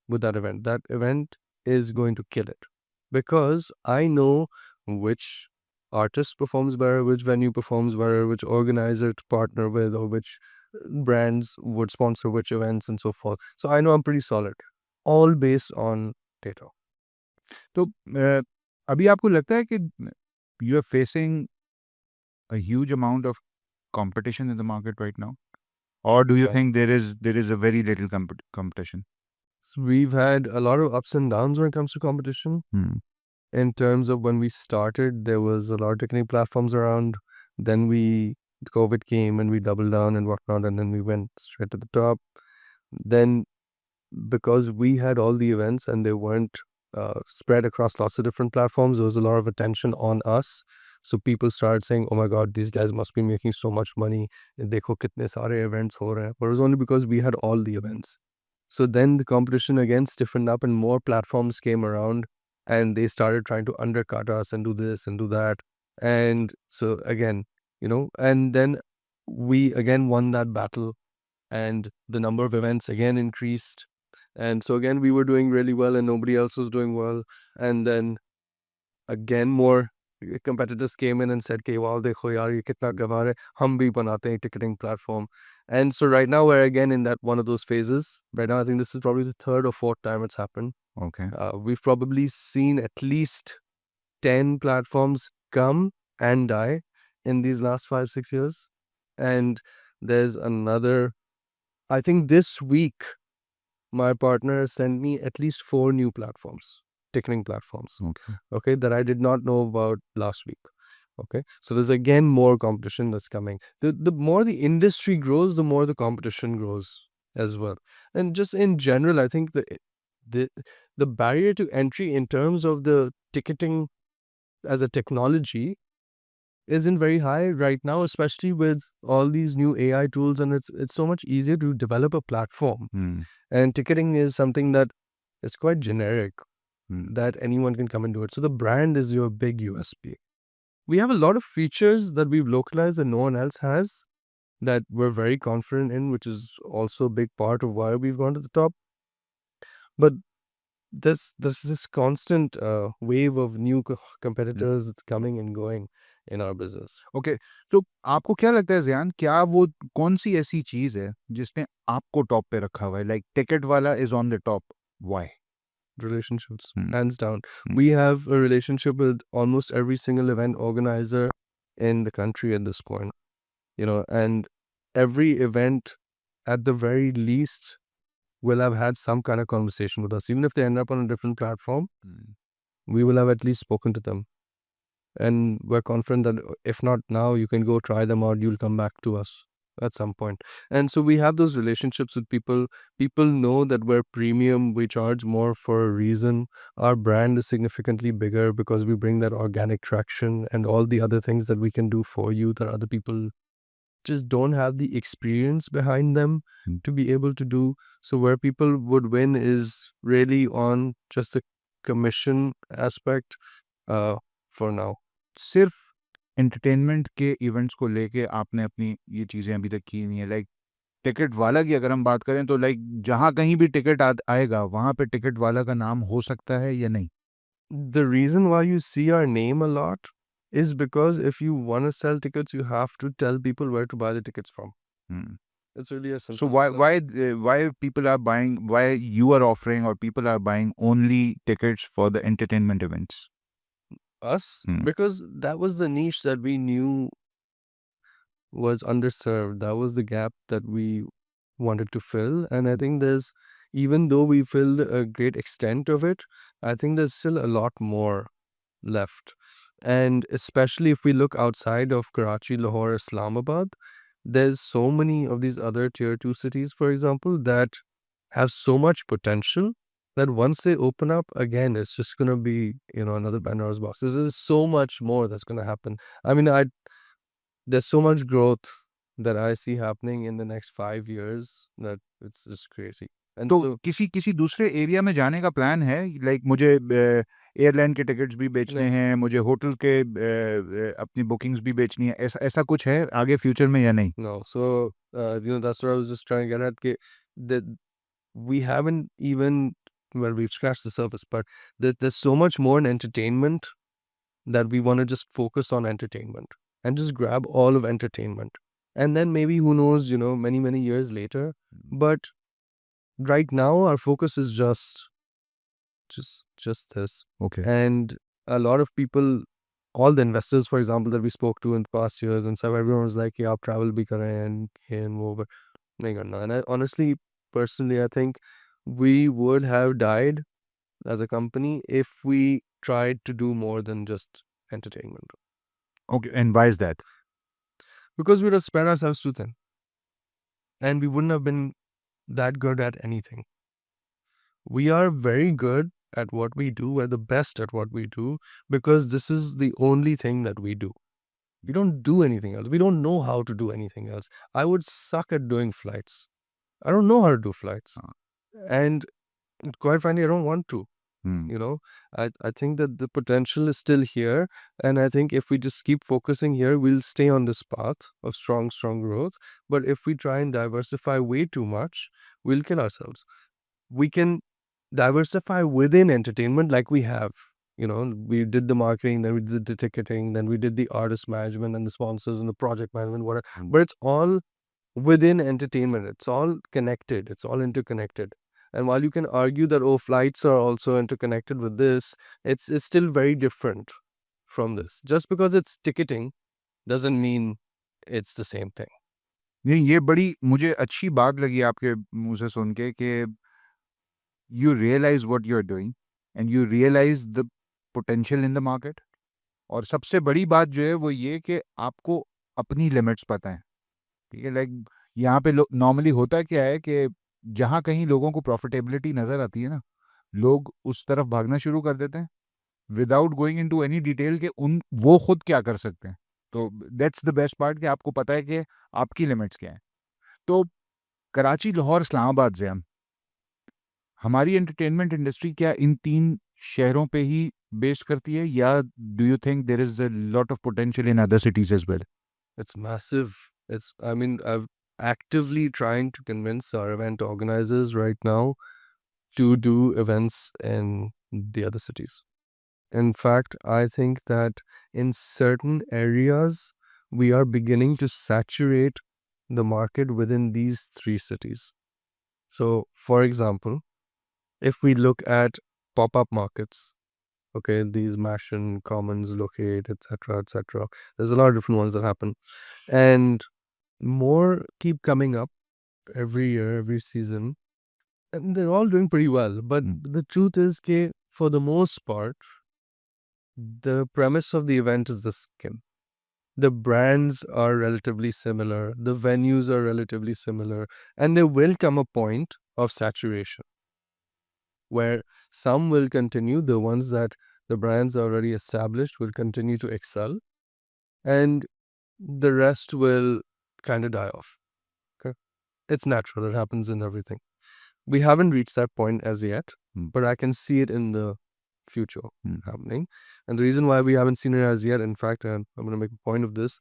[SPEAKER 1] with that event. That event is going to kill it because I know which artist performs better, which venue performs better, which organizer to partner with, or which brands would sponsor which events and so forth. So I know I'm pretty solid, all based on data.
[SPEAKER 2] तो अभी आपको लगता है कि you are facing a huge amount of competition in the market right now, or do you
[SPEAKER 1] Yeah.
[SPEAKER 2] think there is a very little competition?
[SPEAKER 1] So we've had a lot of ups and downs when it comes to competition. In terms of when we started, there was a lot of technical platforms around. Then COVID came and we doubled down and whatnot, and then we went straight to the top. Then, because we had all the events and they weren't spread across lots of different platforms, there was a lot of attention on us. So people started saying, "Oh my God, these guys must be making so much money. Dekho kitne sare events ho rahe hain." But it was only because we had all the events. So then the competition again stiffened up and more platforms came around and they started trying to undercut us and do this and do that. And so again, and then we again won that battle and the number of events again increased. And so again, we were doing really well and nobody else was doing well. And then again, more competitors came in and said, "Okay, wow, dekho yaar, ye kitna kama rahe, hum bhi banate hain ticketing platform." And so right now we're again in that one of those phases. Right now, I think this is probably the third or fourth time it's happened.
[SPEAKER 2] Okay.
[SPEAKER 1] We've probably seen at least 10 platforms come and die in these last 5-6 years. And there's another, I think this week, my partner sent me at least 4 new platforms, ticketing platforms,
[SPEAKER 2] Okay.
[SPEAKER 1] that I did not know about last week. Okay, so there's again more competition that's coming. The more the industry grows, the more the competition grows as well. And just in general, I think the the barrier to entry in terms of the ticketing as a technology isn't very high right now, especially with all these new AI tools, and it's so much easier to develop a platform. And ticketing is something that is quite generic, that anyone can come and do it. So the brand is your big USP. We have a lot of features that we've localized that no one else has, that we're very confident in, which is also a big part of why we've gone to the top. But there's this constant wave of new competitors that's coming and going in our business.
[SPEAKER 2] Okay, तो आपको क्या लगता है ज़ियान, क्या वो कौन सी ऐसी चीज़ है जिसने आपको टॉप पे रखा हुआ है? लाइक टिकट वाला is on the top, why?
[SPEAKER 1] Relationships, hands down. We have a relationship with almost every single event organizer in the country at this point, and every event at the very least will have had some kind of conversation with us. Even if they end up on a different platform, we will have at least spoken to them. And we're confident that if not now, you can go try them out, you'll come back to us at some point. And so we have those relationships with people. People know that we're premium, we charge more for a reason. Our brand is significantly bigger because we bring that organic traction and all the other things that we can do for you that other people just don't have the experience behind them to be able to do. So where people would win is really on just the commission aspect for now.
[SPEAKER 2] सिर्फ entertainment के events को लेके आपने अपनी ये चीज़ें अभी तक की नहीं है, लाइक टिकट वाला की अगर हम बात करें तो लाइक जहाँ कहीं भी टिकट आएगा वहाँ पे टिकट वाला का नाम हो सकता है या नहीं?
[SPEAKER 1] The reason why you see our name a lot is because if you want to sell tickets, you have to tell people where to buy the tickets from.
[SPEAKER 2] Hmm.
[SPEAKER 1] It's really a
[SPEAKER 2] So
[SPEAKER 1] simple.
[SPEAKER 2] why people are buying, why you are offering or people are buying only tickets for the entertainment events?
[SPEAKER 1] Us?
[SPEAKER 2] Hmm.
[SPEAKER 1] Because that was the niche that we knew was underserved. That was the gap that we wanted to fill. And I think even though we filled a great extent of it, I think there's still a lot more left. And especially if we look outside of Karachi, Lahore, Islamabad, there's so many of these other tier 2 cities, for example, that have so much potential that once they open up again, it's just going to be, another Pandora's box. There's so much more that's going to happen. I mean, there's so much growth that I see happening in the next 5 years that it's just crazy. And
[SPEAKER 2] तो
[SPEAKER 1] so,
[SPEAKER 2] किसी किसी दूसरे area में जाने का plan है? Like मुझे airline के टिकट्स भी बेचने
[SPEAKER 1] no,
[SPEAKER 2] हैं, मुझे होटल के अपनी बुकिंग्स भी बेचनी है, ऐसा ऐसा कुछ है आगे फ्यूचर में या नहीं?
[SPEAKER 1] no. So, that's what I was just trying to get at. That we haven't even, well, we've scratched the surface, but there's so much more in entertainment that we want to just focus on entertainment and just grab all of entertainment. And then maybe, who knows, many, many years later. But right now, our focus is just this.
[SPEAKER 2] Okay.
[SPEAKER 1] And a lot of people, all the investors, for example, that we spoke to in the past years and stuff, everyone was like, yeah, travel bhi kar rahe hain, ye and wo, but nahi karna. And I honestly, personally, I think we would have died as a company if we tried to do more than just entertainment.
[SPEAKER 2] Okay, and why is that?
[SPEAKER 1] Because we'd have spread ourselves too thin. And we wouldn't have been that good at anything. We are very good at what we do. We're the best at what we do because this is the only thing that we do. We don't do anything else. We don't know how to do anything else. I would suck at doing flights. I don't know how to do flights. And quite frankly, I don't want to.
[SPEAKER 2] Hmm.
[SPEAKER 1] I think that the potential is still here. And I think if we just keep focusing here, we'll stay on this path of strong growth. But if we try and diversify way too much, we'll kill ourselves. We can diversify within entertainment like we have. We did the marketing, then we did the ticketing, then we did the artist management and the sponsors and the project management, whatever. But it's all within entertainment. It's all connected. It's all interconnected. And while you can argue that, oh, flights are also interconnected with this, it's still very different from this. Just because it's ticketing doesn't mean it's the same thing.
[SPEAKER 2] नहीं, ये बड़ी मुझे अच्छी बात लगी आपके मुंह से सुन के कि you realize what you're doing and you realize the potential in the market. और सबसे बड़ी बात जो है वो ये कि आपको अपनी लिमिट्स पता है, ठीक है? लाइक यहाँ पे नॉर्मली होता क्या है कि जहाँ कहीं लोगों को प्रॉफिटेबिलिटी नज़र आती है ना, लोग उस तरफ भागना शुरू कर देते हैं without going into any detail कि वो खुद क्या कर सकते हैं। तो दैट्स द बेस्ट पार्ट कि आपको पता है कि आपकी लिमिट्स क्या हैं। तो कराची, लाहौर, इस्लामाबाद से हमारी एंटरटेनमेंट इंडस्ट्री क्या इन 3 शहरों पे ही बेस करती है या do you think there is a lot of potential in other cities as well?
[SPEAKER 1] It's massive. I've actively trying to convince our event organizers right now to do events in the other cities. In fact, I think that in certain areas, we are beginning to saturate the market within these 3 cities. So, for example, if we look at pop-up markets, okay, these Mashin, Commons, Locate, etc., there's a lot of different ones that happen. And more keep coming up every year, every season. And they're all doing pretty well. But the truth is that for the most part, the premise of the event is the same. The brands are relatively similar. The venues are relatively similar. And there will come a point of saturation where some will continue. The ones that the brands are already established will continue to excel. And the rest will kind of die off. Okay? It's natural. It happens in everything. We haven't reached that point as yet, but I can see it in the future happening. And the reason why we haven't seen it as yet, in fact, and I'm going to make a point of this,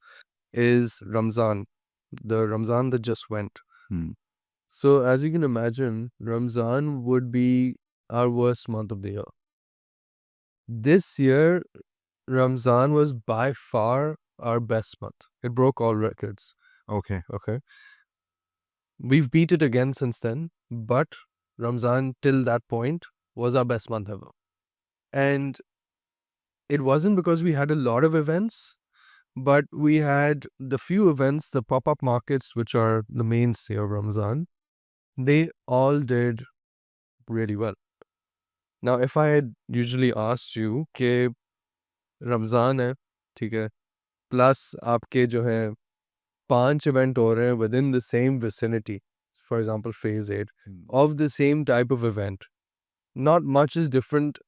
[SPEAKER 1] is Ramzan. The Ramzan that just went.
[SPEAKER 2] Hmm.
[SPEAKER 1] So as you can imagine, Ramzan would be our worst month of the year. This year, Ramzan was by far our best month. It broke all records.
[SPEAKER 2] Okay.
[SPEAKER 1] Okay. We've beat it again since then, but Ramzan till that point was our best month ever. And it wasn't because we had a lot of events, but we had the few events, the pop-up markets, which are the mainstay of Ramzan, they all did really well. Now, if I had usually asked you कि रमज़ान है, ठीक है, plus आपके जो है 5 event हो रहे हैं within the same vicinity, for example, Phase 8, of the same type of event, not much is different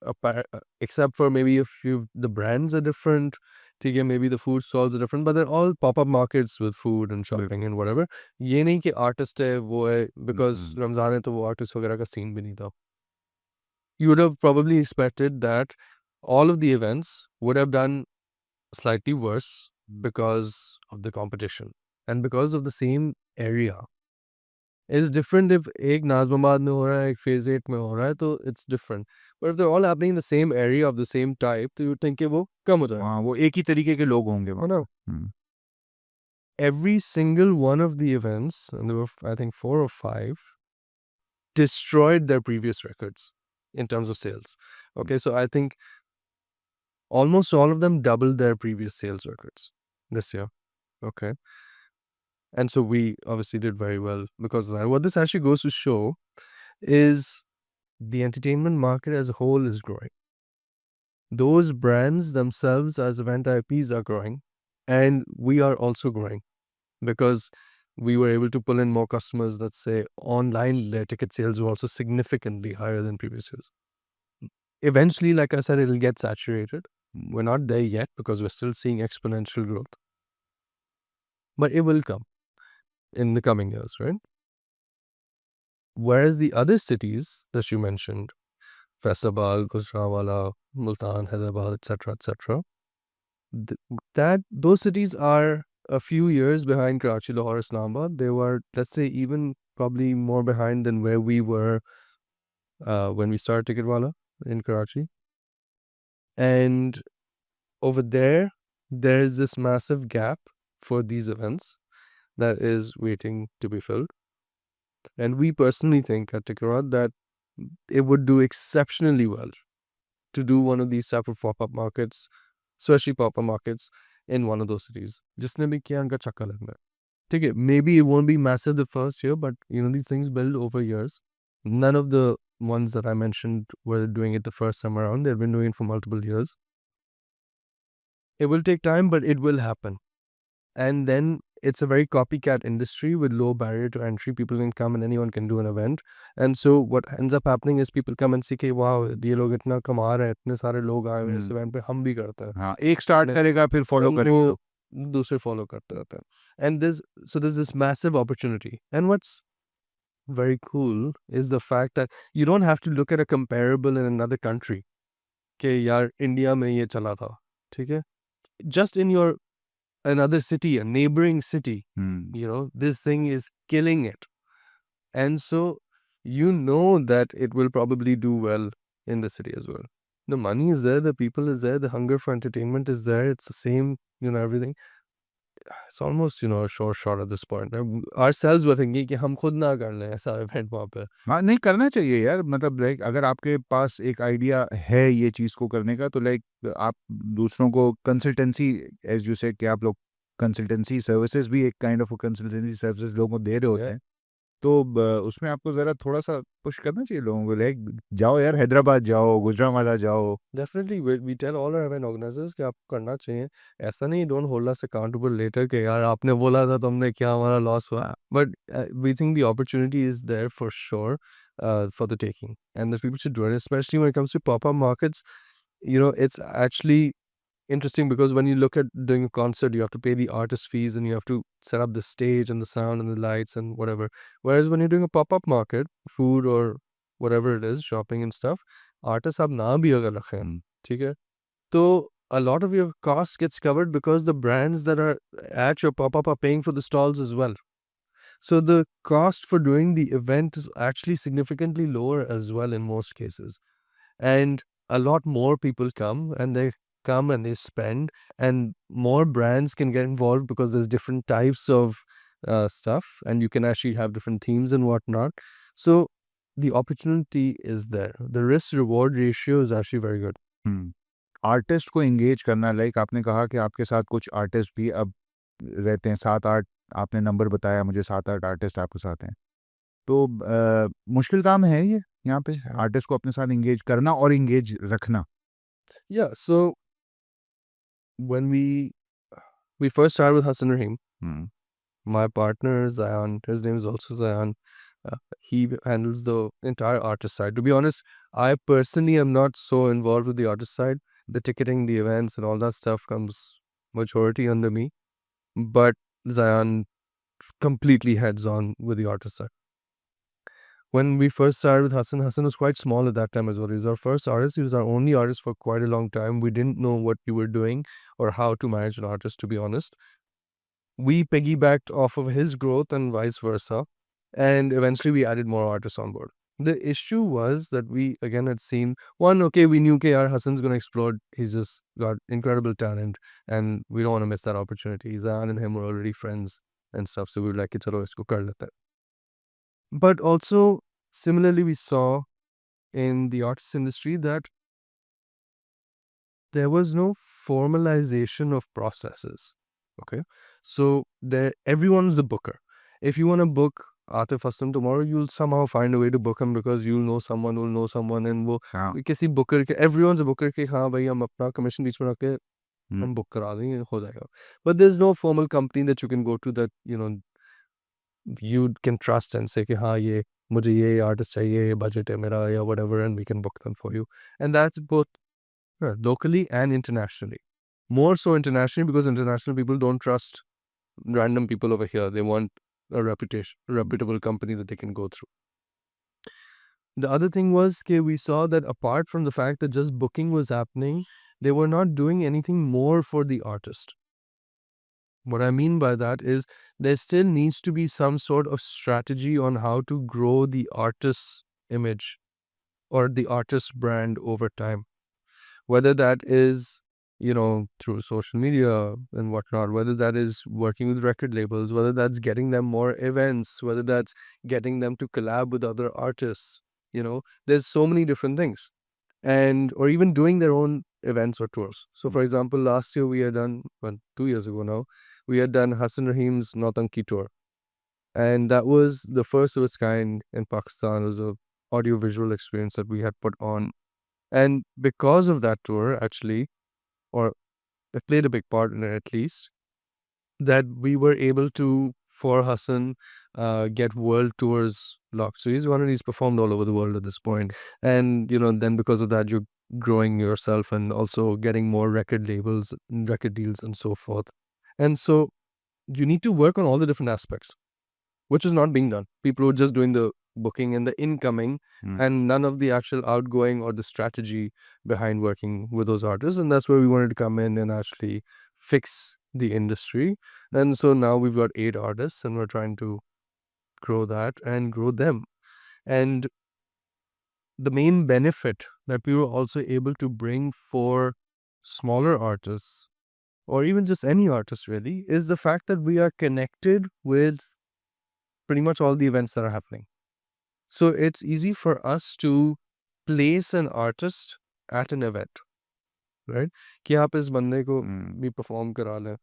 [SPEAKER 1] except for maybe a few, the brands are different, ठीक है, maybe the food stalls are different, but they're all pop-up markets with food and shopping and whatever. ये नहीं कि artist है, वो है, because Ramzan है तो वो artist वगैरह का scene भी नहीं था. You would have probably expected that all of the events would have done slightly worse because of the competition and because of the same area. It's different if एक नाज़माबाद में हो रहा है, एक Phase 8 में हो रहा है, तो it's different. But if they're all happening in the same area of the same type, तो you think कि वो कम हो जाएगा.
[SPEAKER 2] हाँ, वो एक ही तरीके के लोग होंगे
[SPEAKER 1] है
[SPEAKER 2] वहाँ.
[SPEAKER 1] ना?
[SPEAKER 2] Hmm.
[SPEAKER 1] Every single one of the events, and there were I think 4 or 5, destroyed their previous records in terms of sales. Okay, so I think almost all of them doubled their previous sales records this year. Okay. And so we obviously did very well because of that. What this actually goes to show is the entertainment market as a whole is growing. Those brands themselves as event IPs are growing, and we are also growing because we were able to pull in more customers. Let's say online, their ticket sales were also significantly higher than previous years. Eventually, like I said, it'll get saturated. We're not there yet because we're still seeing exponential growth. But it will come in the coming years, right? Whereas the other cities that you mentioned, Faisalabad, Gujranwala, Multan, Hyderabad, etc., those cities are a few years behind Karachi, Lahore, Islamabad. They were, let's say, even probably more behind than where we were when we started Ticketwala in Karachi. And over there is this massive gap for these events that is waiting to be filled. And we personally think at Ticketwala that it would do exceptionally well to do one of these type of pop-up markets, especially pop-up markets in one of those cities. जिसने भी किया उनका चक्कर लगना है. ठीक है, maybe it won't be massive the first year, but these things build over years. None of the ones that I mentioned were doing it the first time around. They've been doing it for multiple years. It will take time, but it will happen. And then it's a very copycat industry with low barrier to entry. People can come and anyone can do an event. And so what ends up happening is people come and see कि wow, ये लोग इतना कमा रहे हैं, इतने सारे लोग आए हुए हैं इस event पे, हम भी करते हैं.
[SPEAKER 2] हाँ, एक स्टार्ट करेगा फिर फॉलो करेगा.
[SPEAKER 1] वो दूसरे फॉलो करते रहते हैं. And there's this massive opportunity. And what's very cool is the fact that you don't have to look at a comparable in another country. कि यार इंडिया में ये चला था, ठीक है? Just in your another city, a neighboring city, this thing is killing it. And so that it will probably do well in the city as well. The money is there, the people is there, the hunger for entertainment is there. It's the same, everything. It's almost, a sure shot at this point. Ourselves were thinking कि हम खुद ना कर लें ऐसा event वहाँ पे.
[SPEAKER 2] हाँ, नहीं करना चाहिए यार. मतलब लाइक अगर आपके पास एक आइडिया है ये चीज़ को करने का, तो लाइक आप दूसरों को कंसल्टेंसी, एज यू सेड कि आप लोग कंसल्टेंसी सर्विसेज भी एक काइंड ऑफ कंसल्टेंसी सर्विसेज लोगों को दे रहे होते हैं, तो उसमें आपको ज़रा थोड़ा सा पुश करना चाहिए लोगों को. लाइक जाओ यार, हैदराबाद जाओ, गुजरांवाला जाओ.
[SPEAKER 1] Definitely, we tell all our event organizers कि आपको करना चाहिए. ऐसा नहीं, don't hold us accountable later कि यार आपने बोला था तो हमने क्या, हमारा loss हुआ. But we think the opportunity is there for sure for the taking. And the people should do it, especially when it comes to pop-up markets. It's actually interesting because when you look at doing a concert, you have to pay the artist fees and you have to set up the stage and the sound and the lights and whatever. Whereas when you're doing a pop-up market, food or whatever it is, shopping and stuff, artists आप ना भी अगर रखें, ठीक है, तो a lot of your cost gets covered because the brands that are at your pop-up are paying for the stalls as well. So the cost for doing the event is actually significantly lower as well in most cases. And a lot more people come and they come and they spend, and more brands can get involved because there's different types of stuff, and you can actually have different themes and whatnot. So the opportunity is there. The risk reward ratio is actually very good.
[SPEAKER 2] Artist को engage करना, like आपने कहा कि आपके साथ कुछ artist भी अब रहते हैं, 7-8 आपने नंबर बताया मुझे, 7-8 आर्टिस्ट आपके साथ हैं। तो मुश्किल काम है ये यहाँ पे आर्टिस्ट को अपने साथ एंगेज करना और एंगेज रखना।
[SPEAKER 1] Yeah, so when we first started with Hassan Rahim, my partner Zion, his name is also Zion. He handles the entire artist side. To be honest, I personally am not so involved with the artist side. The ticketing, the events, and all that stuff comes majority under me. But Zion completely heads on with the artist side. When we first started with Hassan, Hassan was quite small at that time as well. He was our first artist. He was our only artist for quite a long time. We didn't know what we were doing or how to manage an artist, to be honest. We piggybacked off of his growth and vice versa. And eventually we added more artists on board. The issue was that we again had seen one, okay, we knew KR Hassan's going to explode. He's just got incredible talent and we don't want to miss that opportunity. Zahan and him were already friends and stuff. So we were like, chalo, isko kar lete. But also, similarly, we saw in the artist industry that there was no formalization of processes. Okay. So there, everyone's a booker. If you want to book Atif Aslam tomorrow, you'll somehow find a way to book him because you'll know someone who'll know someone, and वो किसी booker के, everyone's a booker के हाँ भाई हम अपना commission बीच में रख के हम book करा देंगे, हो जाएगा. But there's no formal company that you can go to that you can trust and say कि हाँ ये मुझे ये artist चाहिए, ये budget है मेरा या whatever, and we can book them for you. And that's both locally and internationally. More so internationally because international people don't trust random people over here. They want a reputable company that they can go through. The other thing was we saw that apart from the fact that just booking was happening, they were not doing anything more for the artist. What I mean by that is there still needs to be some sort of strategy on how to grow the artist's image or the artist's brand over time. Whether that is, through social media and whatnot, whether that is working with record labels, whether that's getting them more events, whether that's getting them to collab with other artists, there's so many different things. Or even doing their own events or tours. So for example, last year we had done, 2 years ago now, we had done Hassan Rahim's Nautanki tour. And that was the first of its kind in Pakistan. It was a audio-visual experience that we had put on. And because of that tour, actually, or it played a big part in it at least, that we were able to, for Hassan, get world tours locked. So he's performed all over the world at this point. And, then because of that, you're growing yourself and also getting more record labels, record deals and so forth. And so you need to work on all the different aspects, which is not being done. People were just doing the booking and the incoming and none of the actual outgoing or the strategy behind working with those artists. And that's where we wanted to come in and actually fix the industry. And so now we've got 8 artists and we're trying to grow that and grow them. And the main benefit that we were also able to bring for smaller artists or even just any artist really is the fact that we are connected with pretty much all the events that are happening. So it's easy for us to place an artist at an event, right? कि आप इस बंदे को भी perform करा लें,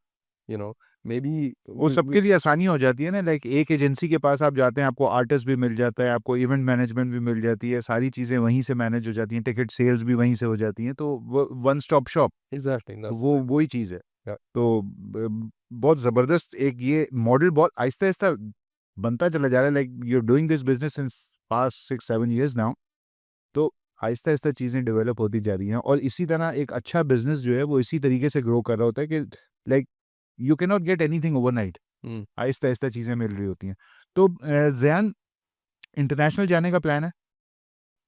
[SPEAKER 1] maybe
[SPEAKER 2] वो सबके लिए आसानी हो जाती है ना, लाइक एक एजेंसी के पास आप जाते हैं, आपको आर्टिस्ट भी मिल जाता है, आपको इवेंट मैनेजमेंट भी मिल जाती है, सारी चीज़ें वहीं से मैनेज हो जाती हैं, टिकट सेल्स भी वहीं से हो जाती हैं, तो वो वन स्टॉप शॉप,
[SPEAKER 1] exactly
[SPEAKER 2] वो वही चीज़ है।
[SPEAKER 1] Yeah.
[SPEAKER 2] तो बहुत ज़बरदस्त एक ये मॉडल बहुत आहिस्ता आहिस्ता बनता चला जा रहा है, like you are doing this business since past 6-7 years now, तो आहिस्ता आहिस्ता चीज़ें डेवलप होती जा रही हैं और इसी तरह एक अच्छा बिजनेस जो है वो इसी तरीके से ग्रो कर रहा होता है कि like you can not get anything overnight, Aahista Aahista चीज़ें मिल रही होती हैं। तो ज़यान, इंटरनेशनल जाने का प्लान है?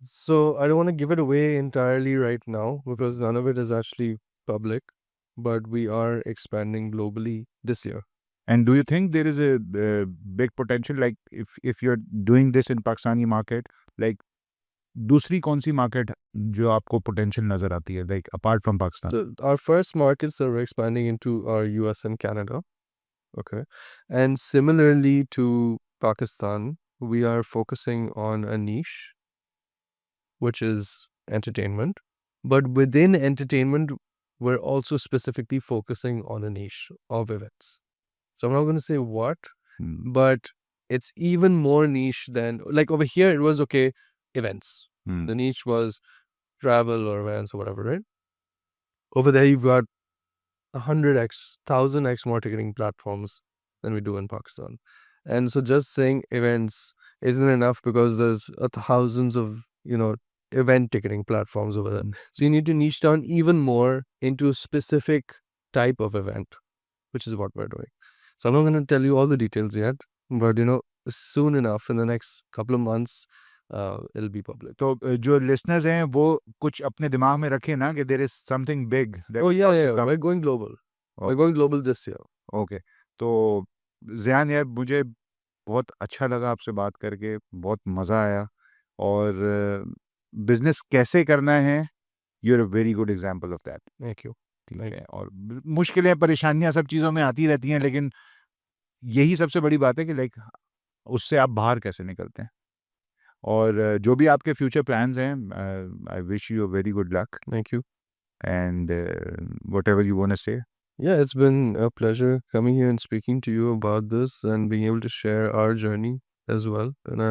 [SPEAKER 1] So I don't want to give it away entirely right now because none of it is actually public, but we are expanding globally this year.
[SPEAKER 2] And do you think there is a big potential, like if you're doing this in Pakistani market, like दूसरी कौन सी market जो आपको potential नजर आती है, like apart from Pakistan?
[SPEAKER 1] So our first markets that we're expanding into are US and Canada. Okay. And similarly to Pakistan, we are focusing on a niche, which is entertainment. But within entertainment, we're also specifically focusing on a niche of events. So I'm not going to say what,
[SPEAKER 2] Hmm.
[SPEAKER 1] but it's even more niche than, like over here, it was okay, events.
[SPEAKER 2] Hmm.
[SPEAKER 1] The niche was travel or events or whatever, right? Over there, you've got 100x, 1000x more ticketing platforms than we do in Pakistan. And so just saying events isn't enough because there's thousands of, event ticketing platforms over there.
[SPEAKER 2] Mm.
[SPEAKER 1] So you need to niche down even more into a specific type of event, which is what we're doing. So I'm not going to tell you all the details yet, but soon enough, in the next couple of months, it'll be public.
[SPEAKER 2] तो जो listeners हैं वो कुछ अपने दिमाग में रखें ना कि there is something big that
[SPEAKER 1] Oh yeah,
[SPEAKER 2] about to
[SPEAKER 1] yeah,
[SPEAKER 2] come.
[SPEAKER 1] we're going global.
[SPEAKER 2] Oh.
[SPEAKER 1] We're going global this year.
[SPEAKER 2] Okay, तो ज़ियान यार, मुझे बहुत अच्छा लगा आपसे बात करके, बहुत मज़ा आया, और बिजनेस कैसे करना है, you are a very good example of that.
[SPEAKER 1] Thank you.
[SPEAKER 2] ठीक
[SPEAKER 1] Thank
[SPEAKER 2] है, और मुश्किलें परेशानियां सब चीज़ों में आती रहती हैं, लेकिन यही सबसे बड़ी बात है कि लाइक उससे आप बाहर कैसे निकलते हैं। और जो भी आपके फ्यूचर प्लान्स हैं, I wish you a very good luck,
[SPEAKER 1] Thank you.
[SPEAKER 2] And whatever you want to say.
[SPEAKER 1] Yeah, it's been a pleasure coming here and speaking to you about this and being able to share our journey as well. And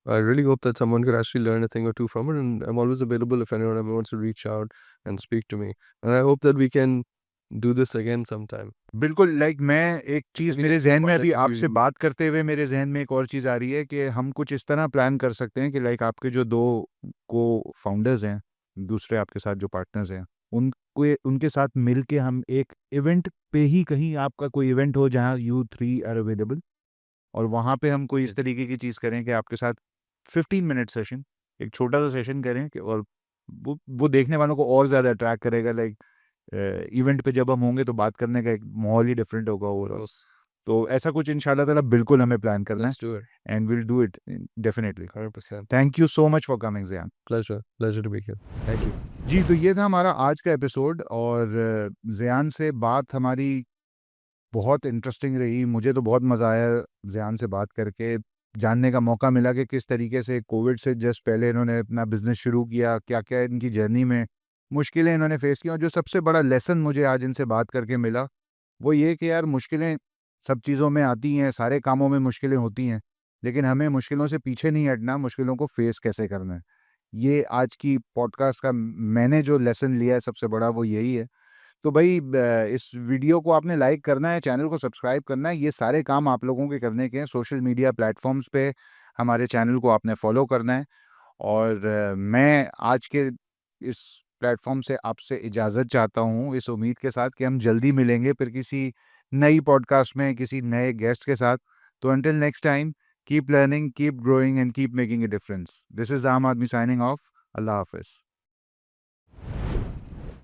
[SPEAKER 1] I really hope that someone could actually learn a thing or two from it. And I'm always available if anyone ever wants to reach out and speak to me. And I hope that we can do this again sometime.
[SPEAKER 2] बिल्कुल, like मैं एक चीज़
[SPEAKER 1] We
[SPEAKER 2] मेरे
[SPEAKER 1] need
[SPEAKER 2] ज़हन में
[SPEAKER 1] someone
[SPEAKER 2] अभी
[SPEAKER 1] like you.
[SPEAKER 2] आपसे बात करते हुए मेरे ज़हन में एक और चीज़ आ रही है कि हम कुछ इस तरह प्लान कर सकते हैं कि लाइक आपके जो 2 को-फाउंडर्स हैं, दूसरे आपके साथ जो पार्टनर्स हैं, उनके साथ मिल के हम एक इवेंट पे ही, कहीं आपका कोई इवेंट हो जहाँ यू 3 आर अवेलेबल, और वहाँ पे हम कोई इस तरीके की चीज़ करें कि आपके साथ 15 मिनट सेशन, एक छोटा-सा सेशन करें कि, और वो देखने वालों को और ज़्यादा अट्रैक्ट करेगा। लाइक इवेंट पे जब हम होंगे तो बात करने का एक माहौल ही डिफरेंट होगा ओवरऑल।
[SPEAKER 1] Close.
[SPEAKER 2] तो ऐसा कुछ इंशाल्लाह ताला बिल्कुल हमें प्लान करना है,
[SPEAKER 1] Let's do it.
[SPEAKER 2] And will do it definitely.
[SPEAKER 1] 100%.
[SPEAKER 2] Thank you so much for coming Zian.
[SPEAKER 1] Pleasure. Pleasure to be here. Thank you.
[SPEAKER 2] जी, तो ये था हमारा आज का एपिसोड, और ज़ियान से बात हमारी बहुत इंटरेस्टिंग रही। मुझे तो बहुत मज़ा आया ज़ियान से बात करके, जानने का मौका मिला कि किस तरीके से कोविड से जस्ट पहले इन्होंने अपना बिज़नेस शुरू किया, क्या-क्या इनकी जर्नी में मुश्किलें इन्होंने फेस की, और जो सबसे बड़ा लेसन मुझे आज इनसे बात करके मिला, वो ये कि यार मुश्किलें सब चीज़ों में आती हैं, सारे कामों में मुश्किलें होती हैं, लेकिन हमें मुश्किलों से पीछे नहीं हटना, मुश्किलों को फेस कैसे करना है। ये आज की पॉडकास्ट का मैंने जो लेसन लिया है सबसे बड़ा, वो यही है। तो भाई इस वीडियो को आपने लाइक करना है, चैनल को सब्सक्राइब करना है, ये सारे काम आप लोगों के करने के हैं। सोशल मीडिया प्लेटफॉर्म्स पे हमारे चैनल को आपने फॉलो करना है, और मैं आज के इस प्लेटफॉर्म से आपसे इजाज़त चाहता हूँ, इस उम्मीद के साथ कि हम जल्दी मिलेंगे फिर किसी नई पॉडकास्ट में, किसी नए गेस्ट के साथ। तो until next time, keep learning, keep growing, and keep making a difference. This is आम आदमी साइनिंग ऑफ। अल्लाह हाफ़िज़।